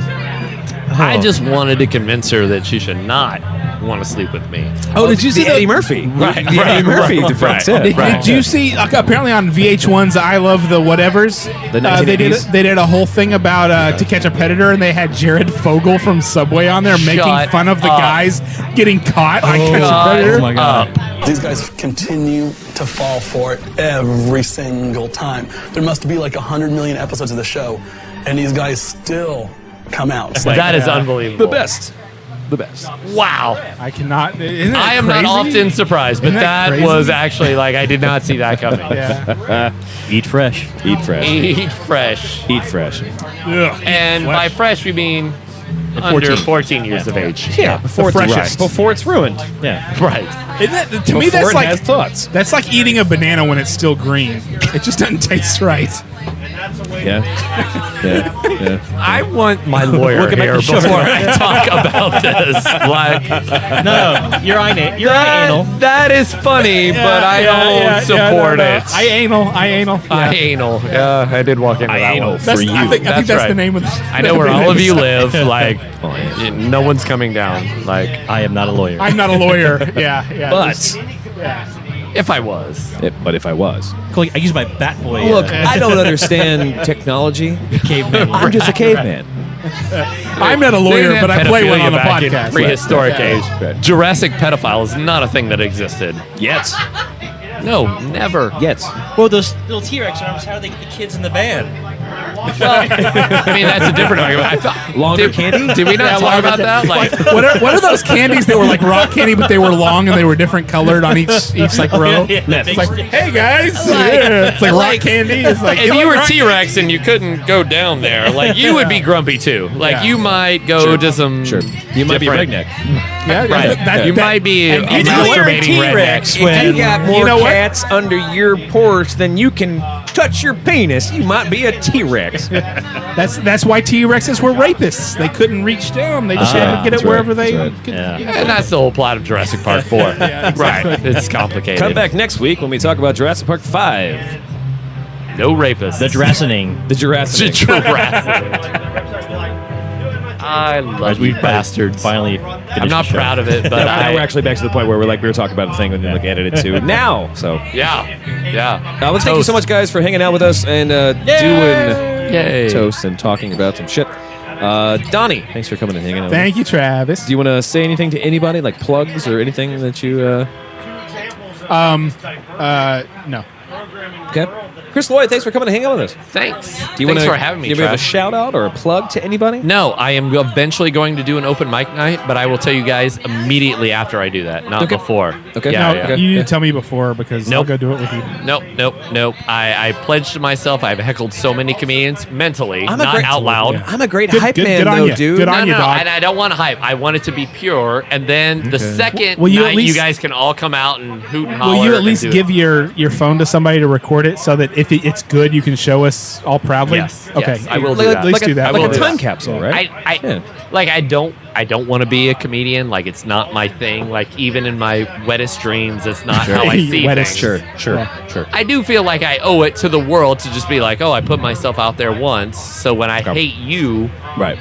Speaker 2: I just wanted to convince her that she should not want to sleep with me.
Speaker 5: Oh, did you see
Speaker 1: the Eddie Murphy?
Speaker 2: Right,
Speaker 1: The
Speaker 2: right,
Speaker 1: Eddie Murphy
Speaker 2: right,
Speaker 1: defense.
Speaker 2: right.
Speaker 1: Yeah.
Speaker 5: Did you see? Apparently on VH1's "I Love the Whatevers,"
Speaker 1: The
Speaker 5: they
Speaker 1: 1980s?
Speaker 5: did a whole thing about To Catch a Predator, and they had Jared Fogle from Subway on there making
Speaker 2: Shut
Speaker 5: fun of the
Speaker 2: up.
Speaker 5: guys getting caught on Catch a
Speaker 2: God.
Speaker 5: Predator.
Speaker 4: Oh my god.
Speaker 6: These guys continue to fall for it every single time. There must be like 100 million episodes of the show, and these guys still come out. It's like,
Speaker 2: That is unbelievable.
Speaker 1: The best. The best.
Speaker 2: Wow.
Speaker 5: I cannot. Isn't that
Speaker 2: I am
Speaker 5: crazy?
Speaker 2: not often surprised, but
Speaker 5: Isn't that
Speaker 2: that
Speaker 5: crazy?
Speaker 2: was actually like I did not see that coming.
Speaker 5: Yeah.
Speaker 4: Eat fresh.
Speaker 1: Eat fresh.
Speaker 2: Eat fresh.
Speaker 1: Eat fresh.
Speaker 5: Ugh.
Speaker 2: And by fresh, we mean under 14 years of age.
Speaker 1: Yeah, before it's
Speaker 5: freshest.
Speaker 1: before it's ruined.
Speaker 4: Yeah.
Speaker 2: Right.
Speaker 5: Isn't that, to me,
Speaker 1: Before
Speaker 5: that's
Speaker 1: it
Speaker 5: like
Speaker 1: has thoughts.
Speaker 5: that's like eating a banana when it's still green. It just doesn't taste right.
Speaker 1: Yeah. Yeah.
Speaker 2: I want my lawyer
Speaker 4: Look at my
Speaker 2: here
Speaker 4: shoulder.
Speaker 2: before I talk about this. Like,
Speaker 4: No, you're anal.
Speaker 2: that is funny, but I don't support it.
Speaker 5: I anal.
Speaker 2: I anal. Yeah, I did walk into that
Speaker 1: anal.
Speaker 2: one.
Speaker 5: That's, I think that's
Speaker 2: right.
Speaker 5: the name of the.
Speaker 2: I know where all of you live. Like,
Speaker 1: Oh, yeah.
Speaker 2: no one's coming down. Like,
Speaker 4: I am not a lawyer.
Speaker 5: I'm not a lawyer. Yeah.
Speaker 1: But
Speaker 2: if I was.
Speaker 1: if I was.
Speaker 4: I use my bat boy.
Speaker 1: Look, I don't understand technology.
Speaker 4: caveman.
Speaker 1: I'm just a caveman.
Speaker 5: I'm not a
Speaker 2: They
Speaker 5: lawyer,
Speaker 2: didn't
Speaker 5: but
Speaker 2: have
Speaker 5: I play one
Speaker 2: pedophilia
Speaker 5: on the
Speaker 2: back in
Speaker 5: podcast.
Speaker 2: prehistoric age.
Speaker 1: Right.
Speaker 2: Jurassic pedophile is not a thing that existed.
Speaker 1: Yet.
Speaker 2: No, never.
Speaker 1: Yet.
Speaker 4: Well, those little T-Rex arms, how do they get the kids in the van?
Speaker 2: I mean, that's a different argument. I thought,
Speaker 1: Longer
Speaker 2: did,
Speaker 1: candy?
Speaker 2: Did we not talk about that? Like,
Speaker 5: What are those candies that were like rock candy, but they were long and they were different colored on each like row?
Speaker 4: yeah,
Speaker 5: It's like, hey guys, yeah. It's like rock candy. It's like
Speaker 2: if
Speaker 5: you
Speaker 2: you
Speaker 5: like
Speaker 2: were
Speaker 5: rock
Speaker 2: T-Rex and you couldn't go down there, like you would be grumpy too. Like
Speaker 5: Yeah.
Speaker 2: you might go to some.
Speaker 1: Sure. You might be a
Speaker 2: different-
Speaker 1: redneck.
Speaker 5: Yeah,
Speaker 2: Right. You might be a
Speaker 5: and you know what?
Speaker 2: masturbating redneck.
Speaker 1: If you got more
Speaker 5: You know what?
Speaker 1: cats under your porch than you can touch your penis, you might be a T-Rex.
Speaker 5: That's why T-Rexes were rapists. They couldn't reach down. They just had to get
Speaker 1: that's
Speaker 5: it wherever
Speaker 1: right,
Speaker 5: they
Speaker 1: that's right.
Speaker 5: could.
Speaker 4: Yeah.
Speaker 2: And that's the whole plot of Jurassic Park 4. Right. It's complicated.
Speaker 1: Come back next week when we talk about Jurassic Park 5.
Speaker 2: No rapists.
Speaker 4: The Jurassic.
Speaker 1: The Jurassic.
Speaker 2: I love you bastards.
Speaker 4: Finally,
Speaker 2: I'm not proud of it, but
Speaker 1: Now we're
Speaker 2: I,
Speaker 1: actually back to the point where we were talking about a thing and then edited to now. So
Speaker 2: yeah.
Speaker 1: well, thank you so much, guys, for hanging out with us and doing
Speaker 2: Yay.
Speaker 1: toast and talking about some shit. Donnie, thanks for coming and hanging out.
Speaker 5: Thank you, Travis.
Speaker 1: Do you want to say anything to anybody, like plugs or anything that you?
Speaker 5: No.
Speaker 1: Okay. Chris Lloyd, thanks for coming and hanging out with us.
Speaker 2: Thanks.
Speaker 1: Do you
Speaker 2: Thanks
Speaker 1: wanna
Speaker 2: for having me,
Speaker 1: give a
Speaker 2: Trav.
Speaker 1: shout out or a plug to anybody?
Speaker 2: No, I am eventually going to do an open mic night, but I will tell you guys immediately after I do that, not
Speaker 1: Okay.
Speaker 2: before.
Speaker 1: Okay.
Speaker 2: Yeah,
Speaker 5: No,
Speaker 2: yeah.
Speaker 1: okay.
Speaker 5: you need to tell me before because I'll
Speaker 2: Nope.
Speaker 5: go do it with you.
Speaker 2: Nope. I pledged to myself. I've heckled so many comedians mentally,
Speaker 1: I'm a
Speaker 2: not
Speaker 1: great-
Speaker 2: out loud.
Speaker 5: Yeah.
Speaker 1: I'm a great
Speaker 5: Good-
Speaker 1: hype
Speaker 5: good-
Speaker 1: man,
Speaker 5: good on
Speaker 1: though,
Speaker 5: you.
Speaker 1: dude.
Speaker 5: Good on you, dog.
Speaker 2: And I don't want to hype. I want it to be pure. And then the second
Speaker 5: Will you
Speaker 2: night,
Speaker 5: at least-
Speaker 2: you guys can all come out and hoot and holler.
Speaker 5: Will you at
Speaker 2: and
Speaker 5: least
Speaker 2: do
Speaker 5: give
Speaker 2: it.
Speaker 5: your phone to somebody to record it so that if it's good, you can show us all proudly?
Speaker 2: Yes,
Speaker 5: Okay.
Speaker 2: yes, I will do
Speaker 1: Like,
Speaker 2: that.
Speaker 5: At least
Speaker 1: like
Speaker 5: do
Speaker 1: a,
Speaker 5: that.
Speaker 1: like
Speaker 2: will
Speaker 1: a
Speaker 2: do
Speaker 1: time
Speaker 2: that.
Speaker 1: capsule, right?
Speaker 2: I like I don't want to be a comedian. Like it's not my thing. Like even in my wettest dreams, it's not how I see
Speaker 5: Wettest.
Speaker 2: things.
Speaker 1: Sure.
Speaker 2: I do feel like I owe it to the world to just be like, oh, I put myself out there once, so when I hate you,
Speaker 1: Right.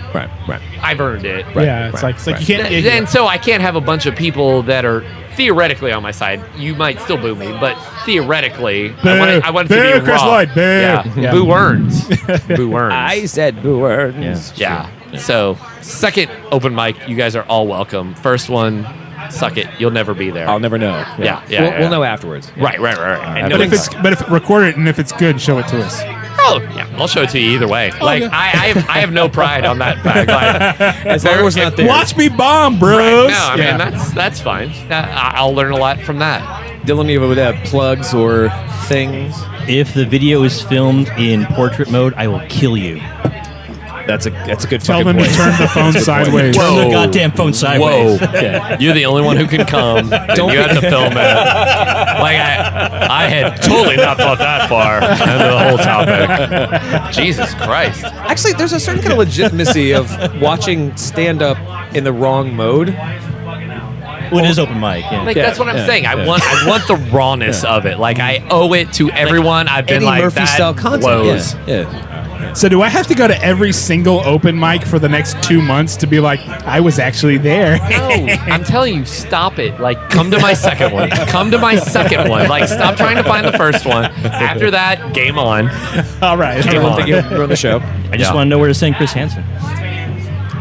Speaker 2: I've earned it.
Speaker 5: Yeah, it's like you can't.
Speaker 2: And so I can't have a bunch of people that are theoretically on my side. You might still boo me, but theoretically, I want it to
Speaker 5: Boo,
Speaker 2: be
Speaker 5: Chris
Speaker 2: raw.
Speaker 5: Lloyd, boo.
Speaker 2: Yeah.
Speaker 5: Yeah.
Speaker 2: Boo earns. Boo earns.
Speaker 1: I said boo words.
Speaker 2: Yeah. So, second open mic, you guys are all welcome. First one, suck it. You'll never be there.
Speaker 1: I'll never know.
Speaker 2: Yeah.
Speaker 1: We'll know afterwards.
Speaker 2: Right. And
Speaker 5: But if record it and if it's good, show it to us.
Speaker 2: oh, yeah, I'll show it to you either way. Like
Speaker 5: yeah.
Speaker 2: I have no pride on that fact. Like,
Speaker 1: As long as it's not there.
Speaker 5: Watch me bomb, bros.
Speaker 2: no, I
Speaker 5: Yeah.
Speaker 2: mean that's fine. I'll learn a lot from that.
Speaker 1: Dylan, you have plugs or things?
Speaker 4: If the video is filmed in portrait mode, I will kill you.
Speaker 1: That's a good
Speaker 5: Tell
Speaker 1: fucking
Speaker 5: them to
Speaker 1: point.
Speaker 5: turn the phone sideways.
Speaker 2: Whoa.
Speaker 4: Turn the goddamn phone sideways.
Speaker 2: Whoa! You're the only one who can come. Don't you have to film it. Like I had totally not thought that far into the whole topic. Jesus Christ!
Speaker 1: Actually, there's a certain kind of legitimacy of watching stand-up in the wrong mode.
Speaker 4: Well, it is open mic. Yeah.
Speaker 2: Like
Speaker 1: Yeah,
Speaker 2: that's what I'm
Speaker 1: yeah,
Speaker 2: saying.
Speaker 1: yeah.
Speaker 2: I want the rawness of it. Like I owe it to everyone. I've been
Speaker 1: Eddie
Speaker 2: like
Speaker 1: Murphy
Speaker 2: that
Speaker 1: style content.
Speaker 2: blows.
Speaker 1: Yeah.
Speaker 5: So do I have to go to every single open mic for the next 2 months to be like, I was actually there?
Speaker 2: No, I'm telling you, stop it. Like, come to my second one. Come to my second one. Like, stop trying to find the first one. After that, game on.
Speaker 5: All right.
Speaker 2: Game
Speaker 1: Everyone
Speaker 2: on.
Speaker 1: think you'll run the show.
Speaker 4: I just want to know where to send Chris Hansen.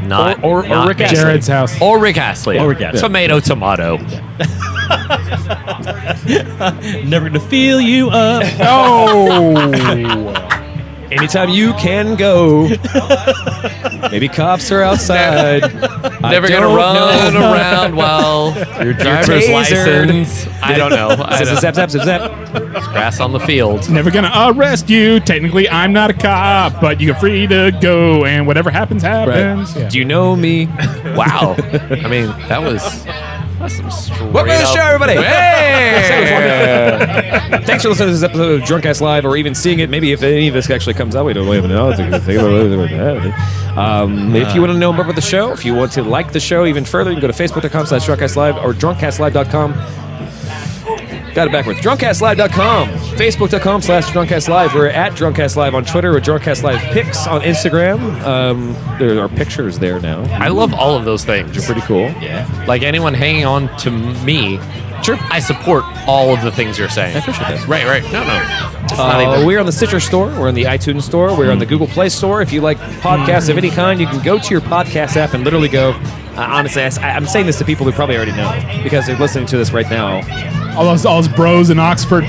Speaker 2: Not
Speaker 1: Or
Speaker 2: not
Speaker 1: Rick
Speaker 2: me.
Speaker 1: Astley.
Speaker 5: Jared's house.
Speaker 2: Or Rick Astley.
Speaker 4: Or Rick Astley.
Speaker 2: Tomato, tomato.
Speaker 4: Never gonna feel you up.
Speaker 5: Oh.
Speaker 1: Anytime you can go. Maybe cops are outside.
Speaker 2: Never gonna run around while your driver's
Speaker 1: tasered.
Speaker 2: license. I don't know. I don't-
Speaker 1: Zap, zap, zap, zap.
Speaker 2: Grass on the field.
Speaker 5: Never gonna arrest you. Technically, I'm not a cop, but you're free to go, and whatever happens, happens. Yeah.
Speaker 1: Do you know me?
Speaker 2: Wow. I mean, that's some straight
Speaker 1: Welcome to the
Speaker 2: up-
Speaker 1: show, everybody.
Speaker 2: Hey!
Speaker 1: Thanks for listening to this episode of Drunk Ass Live, or even seeing it. Maybe if any of this actually comes out, we don't even know. If you want to know more about the show, if you want to like the show even further, you can go to facebook.com/drunkasslive or drunkasslive.com. Got it backwards. Drunkasslive.com, facebook.com/drunkasslive. We're at Drunkasslive on Twitter or Drunkasslive pics on Instagram. There are pictures there now.
Speaker 2: I love all of those things.
Speaker 1: They're pretty cool.
Speaker 4: Yeah.
Speaker 2: Like anyone hanging on to me,
Speaker 1: Sure.
Speaker 2: I support all of the things you're saying.
Speaker 1: I appreciate that.
Speaker 2: Right. No. It's not even.
Speaker 1: We're on the Stitcher store. We're on the iTunes store. We're on the Google Play store. If you like podcasts of any kind, you can go to your podcast app and literally go. Honestly, I'm saying this to people who probably already know because they're listening to this right now.
Speaker 5: All those bros in Oxford.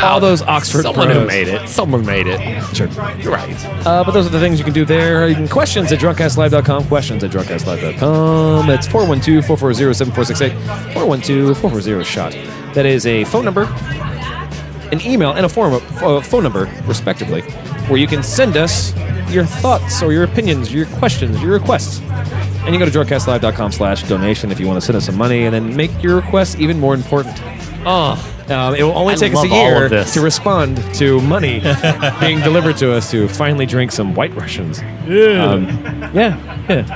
Speaker 1: All those Oxford
Speaker 2: Someone who
Speaker 1: pros.
Speaker 2: made it. Someone made it.
Speaker 1: Sure.
Speaker 2: You're right.
Speaker 1: But those are the things you can do there. You can questions at drunkasslive.com. Questions at drunkasslive.com. It's 412-440-7468. 412-440-SHOT. That is a phone number, an email, and a phone number, respectively, where you can send us your thoughts or your opinions, your questions, your requests. And you go to drunkasslive.com/donation if you want to send us some money and then make your requests even more important.
Speaker 2: Oh,
Speaker 1: It will only
Speaker 2: I
Speaker 1: take us a
Speaker 2: love all
Speaker 1: year
Speaker 2: of this.
Speaker 1: to respond to money being delivered to us to finally drink some White Russians.
Speaker 5: Yeah.
Speaker 1: Yeah.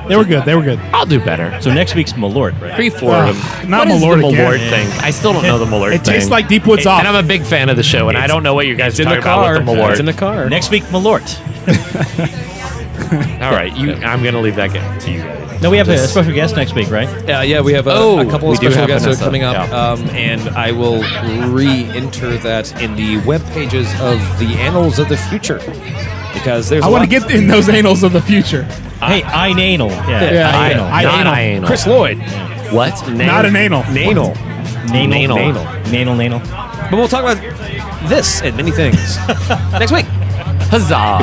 Speaker 5: They were good. They were good.
Speaker 2: I'll do better.
Speaker 4: So next week's Malort, right?
Speaker 2: Pre-forum.
Speaker 5: Not
Speaker 2: What is
Speaker 5: Malort
Speaker 2: the
Speaker 5: again.
Speaker 2: Malort thing? I still don't know the Malort thing.
Speaker 5: It tastes like Deep Woods Off.
Speaker 2: And I'm a big fan of the show, and I don't know what you guys are
Speaker 1: It's in the
Speaker 2: talking about
Speaker 1: car.
Speaker 2: with the Malort.
Speaker 1: It's in the car.
Speaker 4: Next week, Malort.
Speaker 2: All right, I'm going to leave that to you guys.
Speaker 4: No, we have a special guest next week, right?
Speaker 1: Yeah, we have a couple of
Speaker 2: we do
Speaker 1: special
Speaker 2: have
Speaker 1: guests that are
Speaker 2: Vanessa.
Speaker 1: coming up,
Speaker 2: Yeah.
Speaker 1: and I will re-enter that in the web pages of the Annals of the Future because there's.
Speaker 5: I want to get in those annals of the future.
Speaker 4: Hey, IANAL.
Speaker 5: Yeah,
Speaker 4: IANAL.
Speaker 2: Not anal.
Speaker 1: Chris Lloyd.
Speaker 2: What?
Speaker 5: Not an anal.
Speaker 1: Nanal.
Speaker 4: Nanal.
Speaker 1: But we'll talk about this and many things next week.
Speaker 2: Huzzah.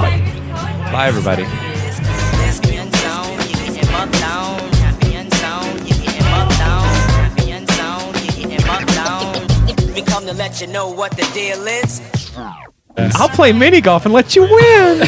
Speaker 1: Bye, everybody.
Speaker 7: Lesbian sound, you getting bucked down. Lesbian sound, you getting bucked down. Lesbian sound, you getting bucked down. We come to let you know what the deal is.
Speaker 1: I'll play mini golf and let you win.